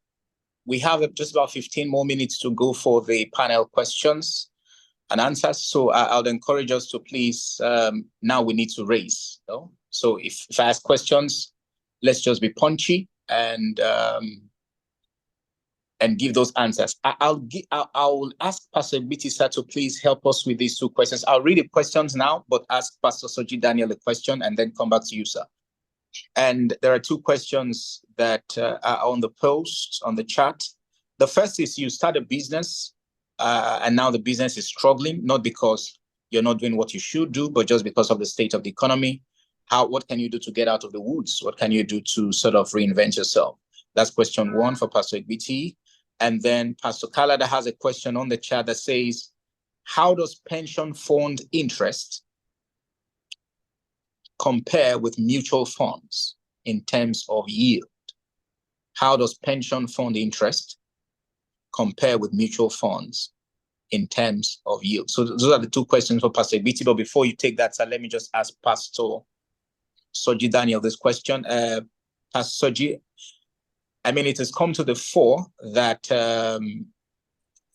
We have just about 15 more minutes to go for the panel questions and answers. So I would encourage us to please, now we need to raise. So if I ask questions, let's just be punchy and give those answers. I'll ask Pastor Igbiti sir to please help us with these 2 questions. I'll read the questions now, but ask Pastor Soji Daniel a question and then come back to you, sir. And there are 2 questions that are on the post, on the chat. The first is, you start a business and now the business is struggling, not because you're not doing what you should do, but just because of the state of the economy. What can you do to get out of the woods? What can you do to sort of reinvent yourself? That's question 1 for Pastor Igbiti. And then Pastor Kalada has a question on the chat that says, how does pension fund interest compare with mutual funds in terms of yield? How does pension fund interest compare with mutual funds in terms of yield? So those are the 2 questions for Pastor Igbiti. But before you take that, sir, let me just ask Pastor Soji Daniel this question. Pastor Soji, it has come to the fore that a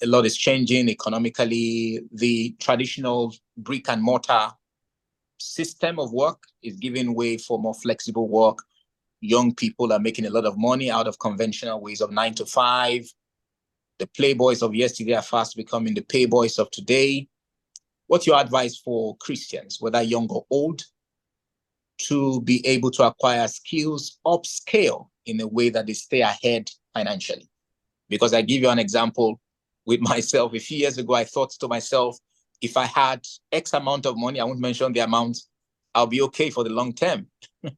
lot is changing economically. The traditional brick and mortar system of work is giving way for more flexible work. Young people are making a lot of money out of conventional ways of 9 to 5. The playboys of yesterday are fast becoming the payboys of today. What's your advice for Christians, whether young or old, to be able to acquire skills, upscale in a way that they stay ahead financially? Because I give you an example with myself. A few years ago, I thought to myself, if I had X amount of money, I won't mention the amount, I'll be okay for the long term. But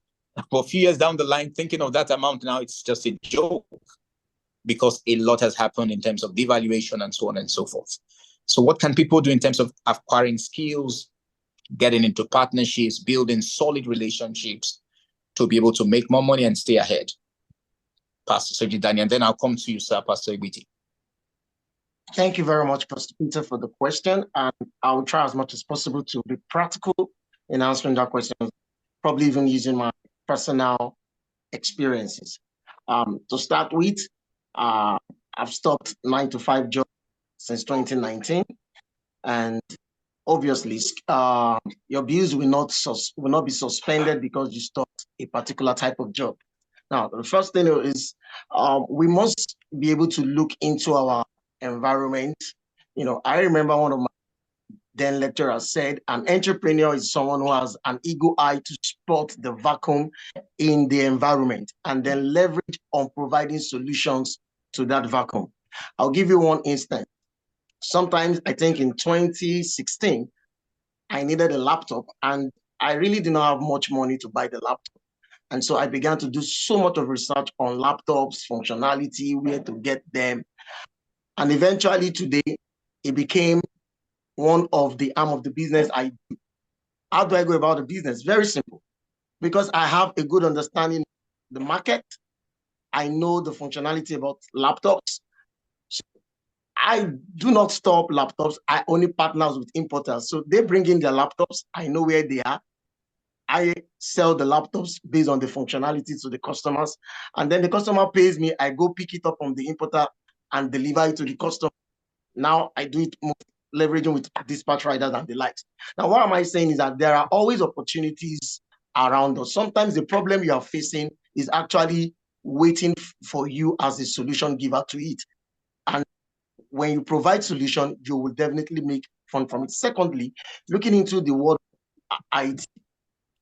a few years down the line, thinking of that amount now, it's just a joke, because a lot has happened in terms of devaluation and so on and so forth. So what can people do in terms of acquiring skills, getting into partnerships, building solid relationships to be able to make more money and stay ahead? Pastor Soji Daniel, and then I'll come to you, sir, Pastor Igbiti. Thank you very much, Pastor Peter, for the question. And I will try as much as possible to be practical in answering that question, probably even using my personal experiences. To start with, I've stopped 9-to-5 job since 2019, and obviously, your bills will not be suspended because you stopped a particular type of job. Now, the first thing is we must be able to look into our environment. I remember one of my then lecturers said an entrepreneur is someone who has an eagle eye to spot the vacuum in the environment and then leverage on providing solutions to that vacuum. I'll give you one instance. Sometimes I think in 2016, I needed a laptop and I really did not have much money to buy the laptop. And so I began to do so much of research on laptops, functionality, where to get them. And eventually today, it became one of the arm of the business I do. How do I go about the business? Very simple. Because I have a good understanding of the market. I know the functionality about laptops. So I do not stop laptops. I only partner with importers. So they bring in their laptops. I know where they are. I sell the laptops based on the functionality to the customers. And then the customer pays me. I go pick it up from the importer and deliver it to the customer. Now I do it leveraging with dispatch riders and the likes. Now, what am I saying is that there are always opportunities around us. Sometimes the problem you are facing is actually waiting for you as a solution giver to it. And when you provide solution, you will definitely make fun from it. Secondly, looking into the world of IT,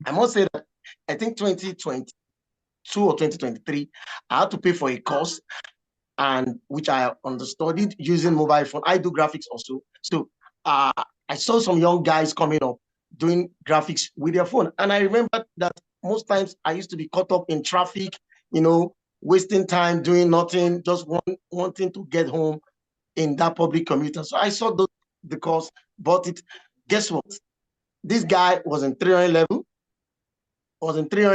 I must say that I think 2022 or 2023, I had to pay for a course, and which I understudied using mobile phone. I do graphics also. So I saw some young guys coming up doing graphics with their phone. And I remember that most times I used to be caught up in traffic, wasting time doing nothing, just wanting to get home in that public commuter. So I saw the course, bought it. Guess what? This guy was in 300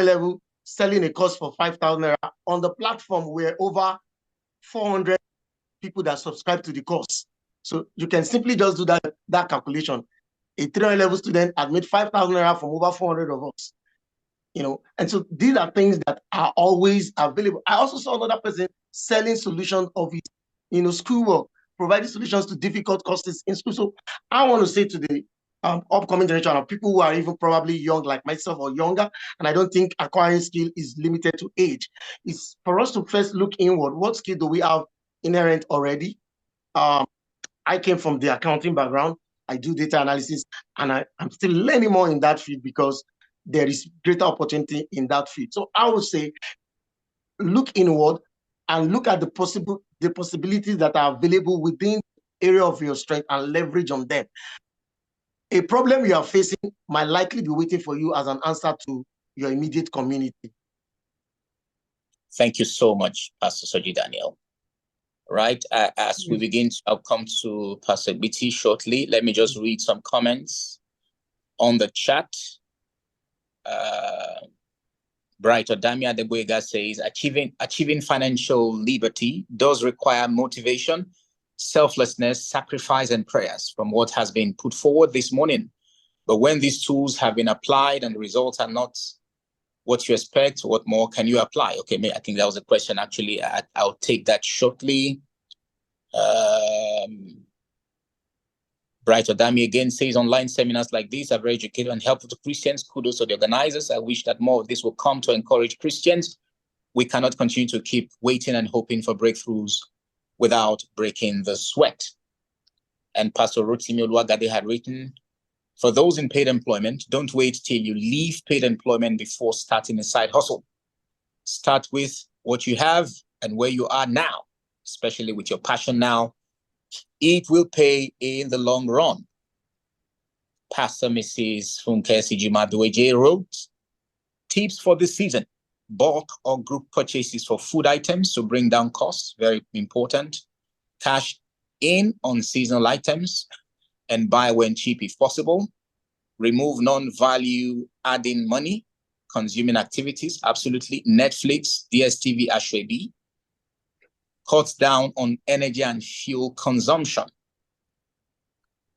level, selling a course for 5,000 naira. On the platform where over 400 people that subscribe to the course. So you can simply just do that calculation. A 300 level student had made 5,000 naira from over 400 of us. And so these are things that are always available. I also saw another person selling solutions of his, schoolwork, providing solutions to difficult courses in school. So I want to say to the upcoming generation of people who are even probably young like myself or younger, and I don't think acquiring skill is limited to age. It's for us to first look inward. What skill do we have inherent already? I came from the accounting background. I do data analysis, and I'm still learning more in that field because there is greater opportunity in that field. So I would say, look inward and look at the possibilities that are available within the area of your strength and leverage on them. A problem you are facing might likely be waiting for you as an answer to your immediate community. Thank you so much, Pastor Soji Daniel. Right, as we begin, I'll come to Pastor BT shortly. Let me just read some comments on the chat. Bright Odamia Deboega says, achieving financial liberty does require motivation, selflessness, sacrifice, and prayers from what has been put forward this morning. But when these tools have been applied and the results are not what you expect, what more can you apply? Okay, I think that was a question. Actually, I'll take that shortly. Bright Odami again says, online seminars like these are very educative and helpful to Christians. Kudos to the organizers. I wish that more of this will come to encourage Christians. We cannot continue to keep waiting and hoping for breakthroughs without breaking the sweat. And Pastor Rotimi Oluwagade had written, for those in paid employment, don't wait till you leave paid employment before starting a side hustle. Start with what you have and where you are now, especially with your passion now. It will pay in the long run. Pastor Mrs. Funke Sijimadueje wrote, tips for this season: bulk or group purchases for food items to bring down costs, very important. Cash in on seasonal items and buy when cheap if possible. Remove non-value adding money, consuming activities, absolutely. Netflix, DSTV, Ashwebi. Cut down on energy and fuel consumption.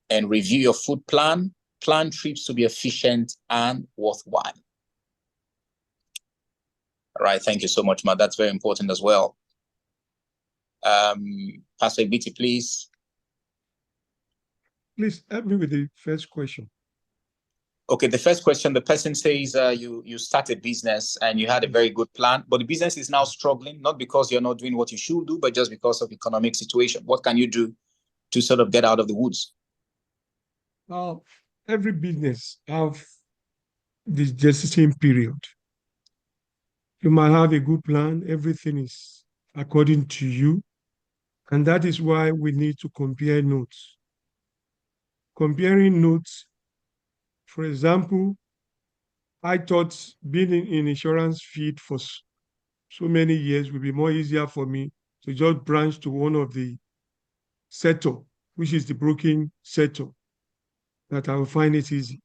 And review your food plan. Plan trips to be efficient and worthwhile. All right, thank you so much, Matt. That's very important as well. Pastor Ibiti, please. Please help me with the first question. Okay, the first question, the person says you started business and you had a very good plan, but the business is now struggling, not because you're not doing what you should do, but just because of economic situation. What can you do to sort of get out of the woods? Every business have this gestation period. You might have a good plan, everything is according to you, and that is why we need to compare notes. Comparing notes, for example, I thought being in insurance field for so many years would be more easier for me to just branch to one of the sector, which is the broking sector, that I will find it easy.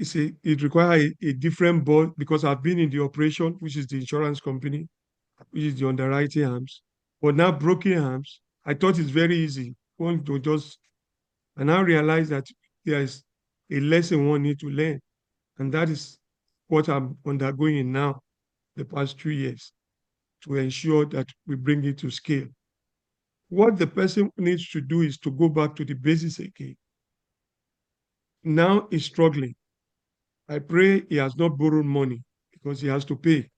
It requires a different board because I've been in the operation, which is the insurance company, which is the underwriting arms. But now broking arms, I thought it's very easy. One to just, and I realize that there is a lesson one need to learn. And that is what I'm undergoing now the past 2 years to ensure that we bring it to scale. What the person needs to do is to go back to the basics again. Now he's struggling. I pray he has not borrowed money because he has to pay.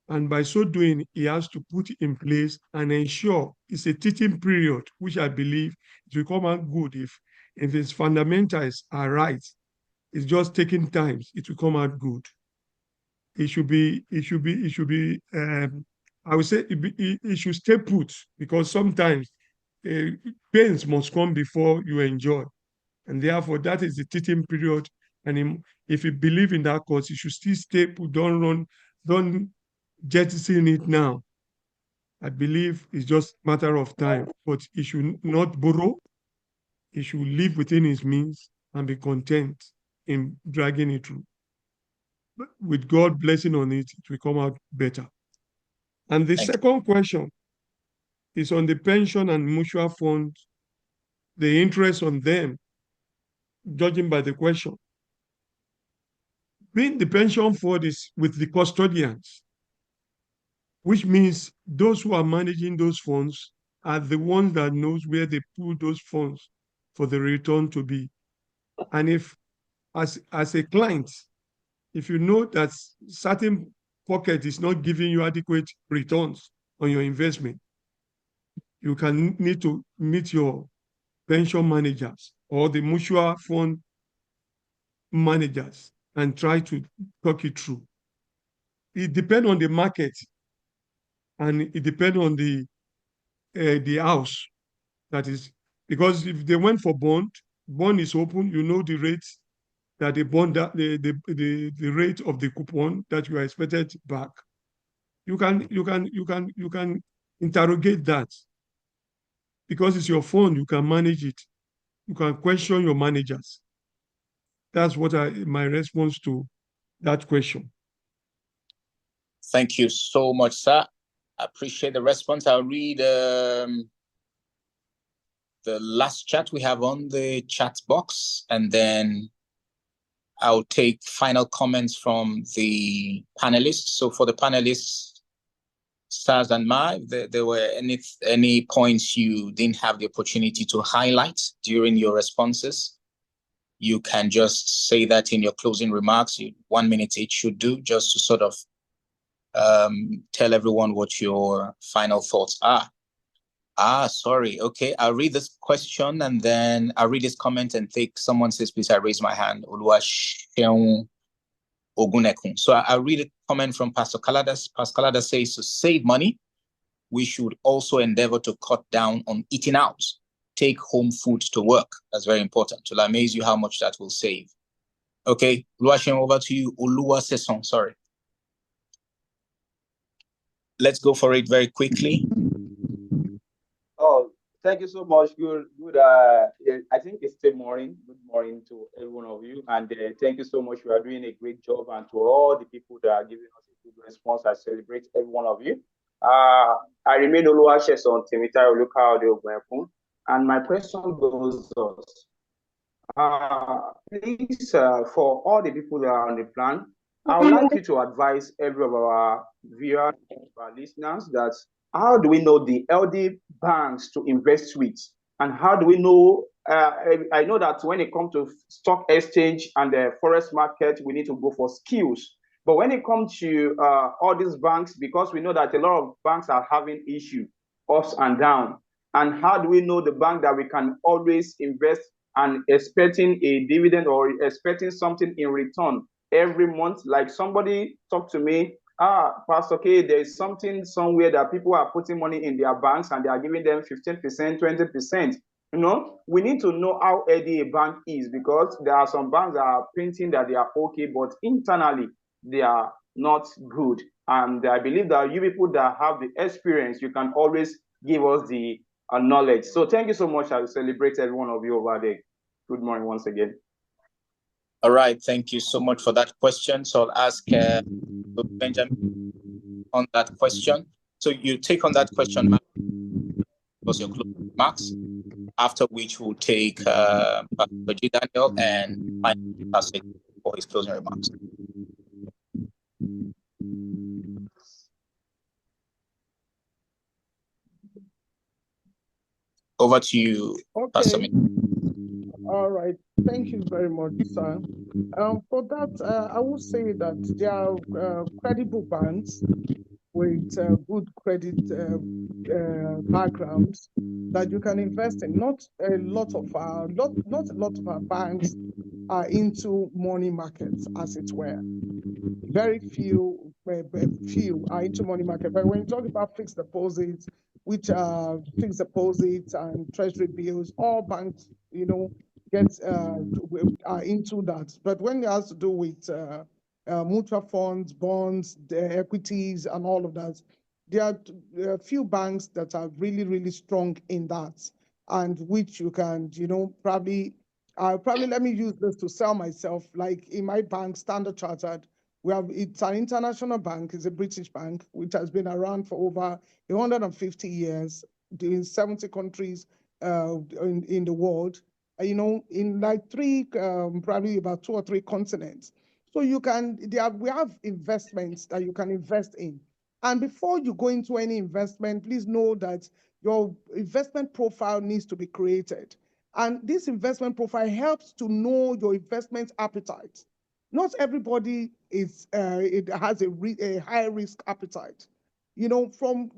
And by so doing, he has to put in place and ensure it's a teaching period, which I believe it will come out good if his fundamentals are right. It's just taking time, it will come out good. It should be, I would say it should stay put because sometimes pains must come before you enjoy. And therefore, that is the teaching period. And if you believe in that course, you should still stay put, don't jettison it now. I believe it's just a matter of time, but he should not borrow. He should live within his means and be content in dragging it through. But with God blessing on it, it will come out better. And the second question is on the pension and mutual funds, the interest on them, judging by the question. Being the pension fund is with the custodians, which means those who are managing those funds are the ones that knows where they put those funds for the return to be. And if, as a client, if you know that certain pocket is not giving you adequate returns on your investment, you can need to meet your pension managers or the mutual fund managers and try to talk it through. It depends on the market and it depends on the house that is, because if they went for bond is open, you know the rates that the bond, the rate of the coupon that you are expected back. You can interrogate that because it's your fund, you can manage it. You can question your managers. That's what my response to that question. Thank you so much, sir. I appreciate the response. I'll read the last chat we have on the chat box, and then I'll take final comments from the panelists. So for the panelists, Stars and Mai, there were any points you didn't have the opportunity to highlight during your responses, you can just say that in your closing remarks. 1 minute each should do, just to sort of tell everyone what your final thoughts are. Sorry. Okay, I'll read this question and then I'll read this comment and take someone says, please, I raise my hand. Oluwaseun Ogunekun. So I'll read a comment from Pastor Kaladas. Pastor Kaladas says, to save money, we should also endeavor to cut down on eating out. Take home food to work. That's very important. To amaze you how much that will save. Okay, Oluwaseun, over to you. Oluwaseun, sorry. Let's go for it very quickly. Oh, thank you so much. Good. I think it's still morning. Good morning to every one of you, and thank you so much. You are doing a great job, and to all the people that are giving us a good response, I celebrate every one of you. I remain Oluwaseun Temitayo Oluka Ogunekun, and my question goes thus. Please, for all the people that are on the plan, I would like you to advise every of our viewers, our listeners, that how do we know the LD banks to invest with? And how do we know? I know that when it comes to stock exchange and the forex market, we need to go for skills. But when it comes to all these banks, because we know that a lot of banks are having issues, ups and downs, and how do we know the bank that we can always invest and expecting a dividend or expecting something in return every month? Like somebody talked to me, Pastor K, there's something somewhere that people are putting money in their banks and they are giving them 15%, 20%. You know, we need to know how healthy a bank is, because there are some banks that are printing that they are okay, but internally they are not good. And I believe that you people that have the experience, you can always give us the knowledge. So thank you so much. I celebrate every one of you over there. Good morning once again. All right, thank you so much for that question. So I'll ask Benjamin on that question. So you take on that question, was your closing remarks, after which we'll take G. Daniel and Pastor for his closing remarks. Over to you, Pastor. All right. Thank you very much, sir. For that, I will say that there are credible banks with good credit backgrounds that you can invest in. Not a lot of our banks are into money markets, as it were. Very few are into money market. But when you talk about fixed deposits, which are fixed deposits and treasury bills, all banks, are into that. But when it has to do with mutual funds, bonds, the equities, and all of that, there are a few banks that are really, really strong in that, and which you can, probably let me use this to sell myself. Like in my bank, Standard Chartered, it's an international bank, it's a British bank, which has been around for over 150 years, in 70 countries in the world, in like probably about 2 or 3 continents. So we have investments that you can invest in. And before you go into any investment, please know that your investment profile needs to be created. And this investment profile helps to know your investment appetite. Not everybody has a high risk appetite. From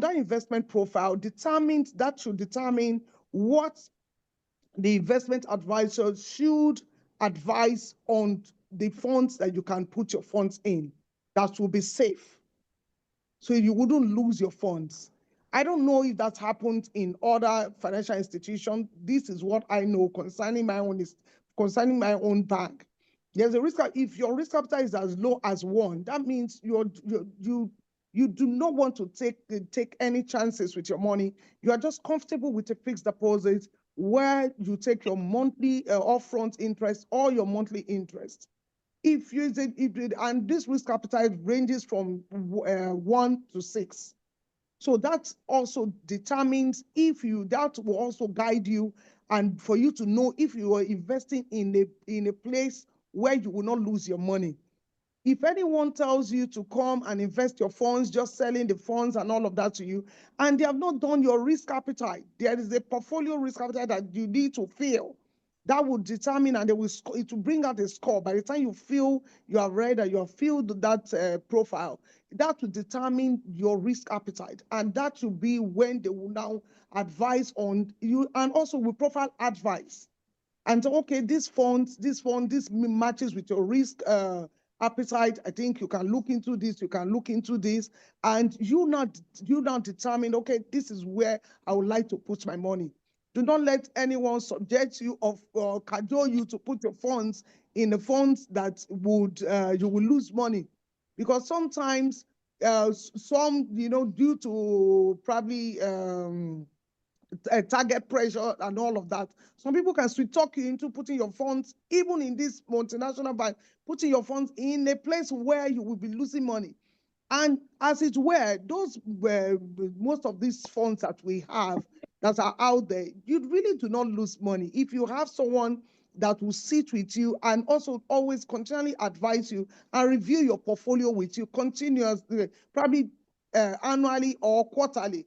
that investment profile should determine what the investment advisor should advise on the funds that you can put your funds in that will be safe, so you wouldn't lose your funds. I don't know if that's happened in other financial institutions. This is what I know concerning my own bank. There's a risk. If your risk appetite is as low as 1, that means you do not want to take any chances with your money. You are just comfortable with a fixed deposit where you take your monthly upfront interest or your monthly interest. And this risk appetite ranges from 1 to 6. So that also determines that will also guide you, and for you to know if you are investing in a place where you will not lose your money. If anyone tells you to come and invest your funds, just selling the funds and all of that to you, and they have not done your risk appetite, there is a portfolio risk appetite that you need to fill. That will determine, and it will bring out a score. By the time you feel you have read and you have filled that profile, that will determine your risk appetite. And that will be when they will now advise on you, and also will profile advice. And so, okay, this matches with your risk appetite. I think you can look into this, and you now determine, okay, this is where I would like to put my money. Do not let anyone subject you or cajole you to put your funds in the funds that you will lose money, because sometimes due to probably target pressure and all of that, some people can sweet talk you into putting your funds, even in this multinational bank, putting your funds in a place where you will be losing money. And as it were, most of these funds that we have that are out there, you really do not lose money. If you have someone that will sit with you and also always continually advise you and review your portfolio with you continuously, probably annually or quarterly.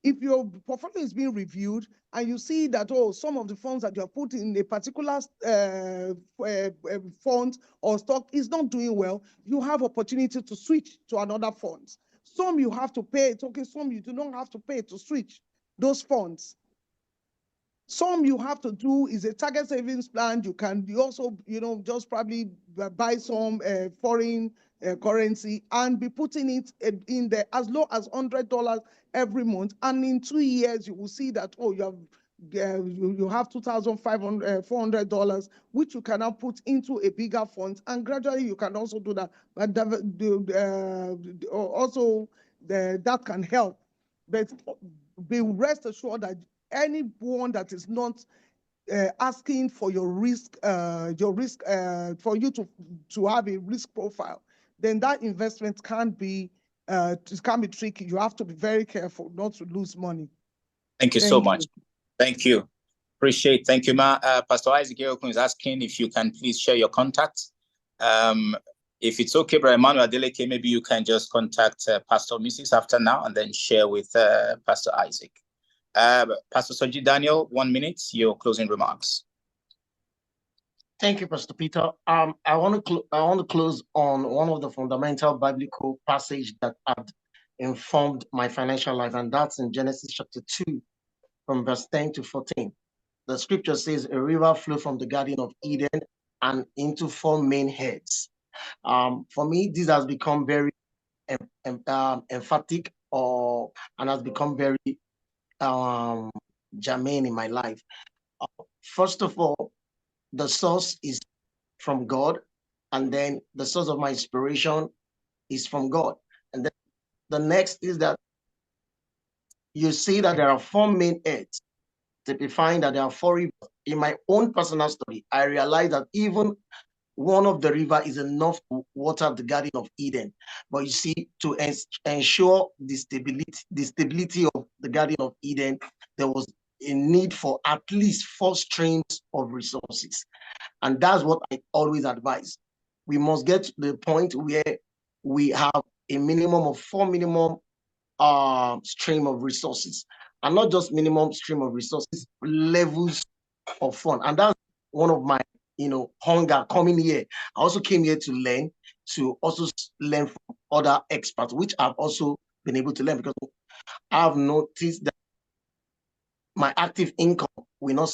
If your portfolio is being reviewed and you see that, oh, some of the funds that you have put in a particular fund or stock is not doing well, you have opportunity to switch to another fund. Some you have to pay, it's okay, some you do not have to pay to switch those funds. Some you have to do is a target savings plan. You can be also, just probably buy some foreign currency and be putting it in there as low as $100 every month. And in 2 years, you will see that, oh, you have $2,400, which you can now put into a bigger fund. And gradually you can also do that. But that can help. But be rest assured that anyone that is not asking for your risk for you to have a risk profile, then that investment can be tricky. You have to be very careful not to lose money. Thank you so much. Thank you. Appreciate. Thank you, Ma. Pastor Isaac Yerokun is asking if you can please share your contacts. If it's okay, Brother Emmanuel Adeleke, maybe you can just contact Pastor Mrs. after now and then share with Pastor Isaac. Pastor Soji Daniel, 1 minute, your closing remarks. Thank you, Pastor Peter. I want to close on one of the fundamental biblical passage that had informed my financial life, and that's in Genesis chapter 2, from verse 10 to 14. The scripture says, a river flowed from the Garden of Eden and into 4 main heads. For me, this has become very emphatic and has become very germane in my life. First of all, the source is from God, and then the source of my inspiration is from God. And then the next is that you see that there are 4 main heads, typifying that there are 4 rivers. In my own personal study, I realized that even one of the river is enough to water the Garden of Eden. But you see, to ensure the stability of the Garden of Eden, there was a need for at least 4 streams of resources. And that's what I always advise. We must get to the point where we have a minimum of 4 minimum stream of resources, and not just minimum stream of resources, levels of fun. And that's one of my hunger coming here. I also came here to learn from other experts, which I've also been able to learn, because I've noticed that my active income will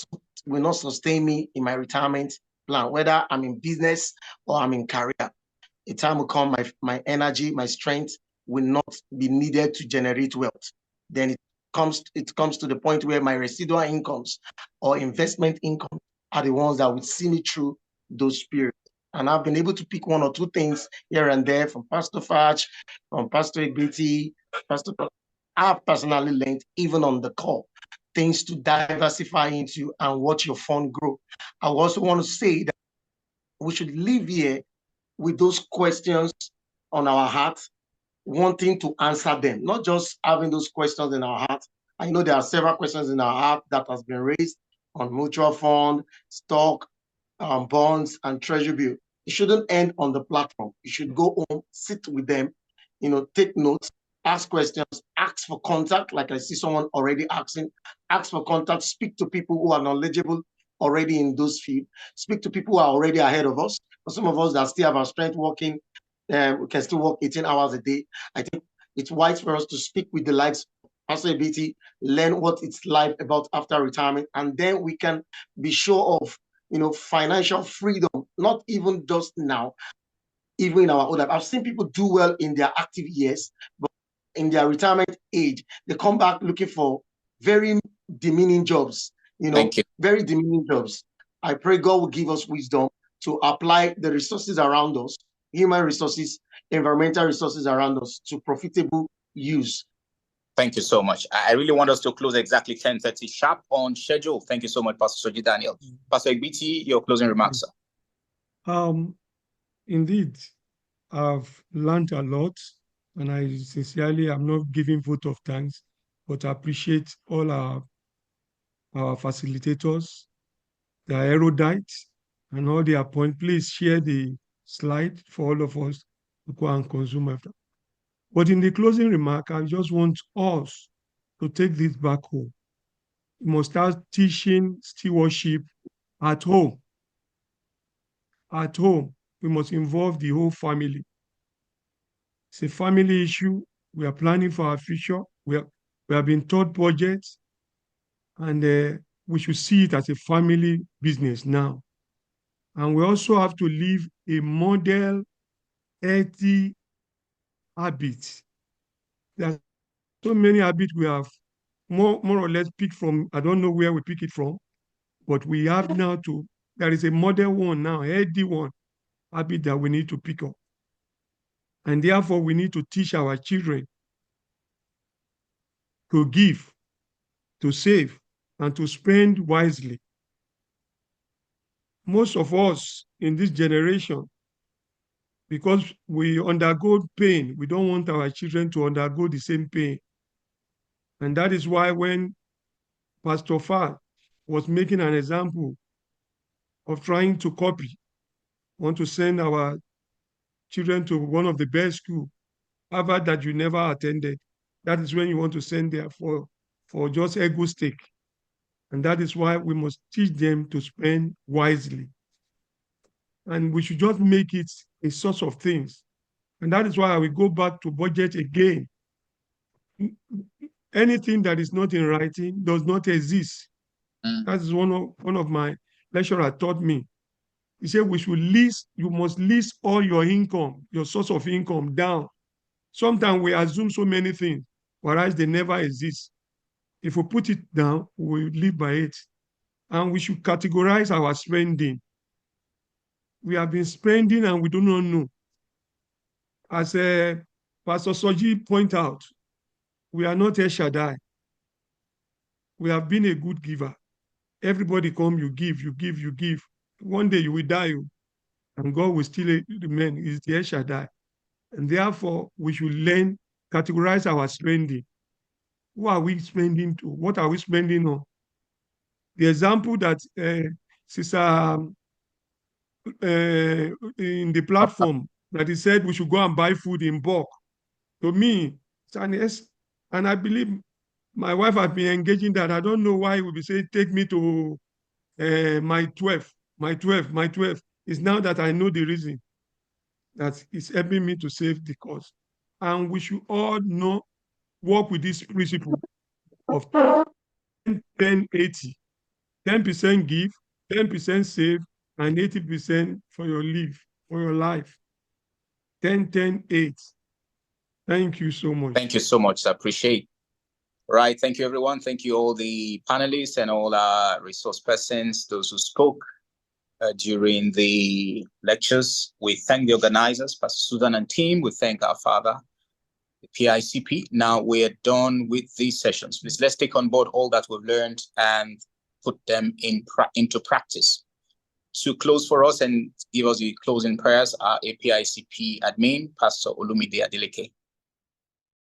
not sustain me in my retirement plan, whether I'm in business or I'm in career. A time will come, my energy, my strength will not be needed to generate wealth. Then it comes to the point where my residual incomes or investment income are the ones that would see me through those periods. And I've been able to pick 1 or 2 things here and there from Pastor Fach, from Pastor Egbeti, I've personally learned, even on the call, things to diversify into and watch your fund grow. I also want to say that we should live here with those questions on our heart, wanting to answer them, not just having those questions in our heart. I know there are several questions in our heart that has been raised on mutual fund, stock, bonds, and treasury bill. It shouldn't end on the platform. You should go home, sit with them, take notes, ask questions, ask for contact. Like I see someone already asking, ask for contact, speak to people who are knowledgeable already in those fields, speak to people who are already ahead of us. For some of us that still have our strength working, we can still work 18 hours a day. I think it's wise for us to speak with the likes of Pastor Egbeti, learn what it's like about after retirement, and then we can be sure of financial freedom, not even just now, even in our old life. I've seen people do well in their active years, but in their retirement age, they come back looking for very demeaning jobs, very demeaning jobs. I pray God will give us wisdom to apply the resources around us, human resources, environmental resources around us, to profitable use. Thank you so much. I really want us to close exactly 10:30 sharp on schedule. Thank you so much, Pastor Soji Daniel. Pastor Egbeti, your closing remarks, sir. Indeed, I've learned a lot, and I sincerely am not giving vote of thanks, but I appreciate all our facilitators, the erudites, and all their points. Please share the slide for all of us to go and consume after. But in the closing remark, I just want us to take this back home. We must start teaching stewardship at home. At home, we must involve the whole family. It's a family issue. We are planning for our future. We have been taught budgets, and we should see it as a family business now. And we also have to live a model, healthy habits. There are so many habits we have more or less picked from. I don't know where we pick it from, but we have now to, there is a model one now, healthy one, habit that we need to pick up. And therefore, we need to teach our children to give, to save, and to spend wisely. Most of us in this generation, because we undergo pain, we don't want our children to undergo the same pain. And that is why when Pastor Far was making an example of trying to copy, want to send our children to one of the best schools, Harvard, that you never attended, that is when you want to send there for just ego stake. And that is why we must teach them to spend wisely. And we should just make it a source of things. And that is why I will go back to budget again. Anything that is not in writing does not exist. That is one of my lecturers taught me. He said we should list, you must list all your income, your source of income down. Sometimes we assume so many things, whereas they never exist. If we put it down, we live by it. And we should categorize our spending. We have been spending and we do not know. As Pastor Soji pointed out, we are not El Shaddai. We have been a good giver. Everybody come, you give, you give, you give. One day you will die, and God will still remain. He's the El Shaddai. And therefore, we should learn, categorize our spending. Who are we spending to? What are we spending on? The example that Sister in the platform that he said we should go and buy food in bulk. To me, it's an yes, and I believe my wife has been engaging that. I don't know why he will be saying, take me to my 12. It's now that I know the reason that is helping me to save the cost. And we should all work with this principle of 10-80. 10% give, 10% save, and 80% for your life. 10-10-8. Thank you so much. Thank you so much. I appreciate. Right. Thank you, everyone. Thank you, all the panelists and all our resource persons, those who spoke during the lectures. We thank the organizers, Pastor Susan and team. We thank our father, the PICP. Now we're done with these sessions. Please, let's take on board all that we've learned and put them into practice. To close for us and give us the closing prayers, our APICP admin, Pastor Olumide Adeleke.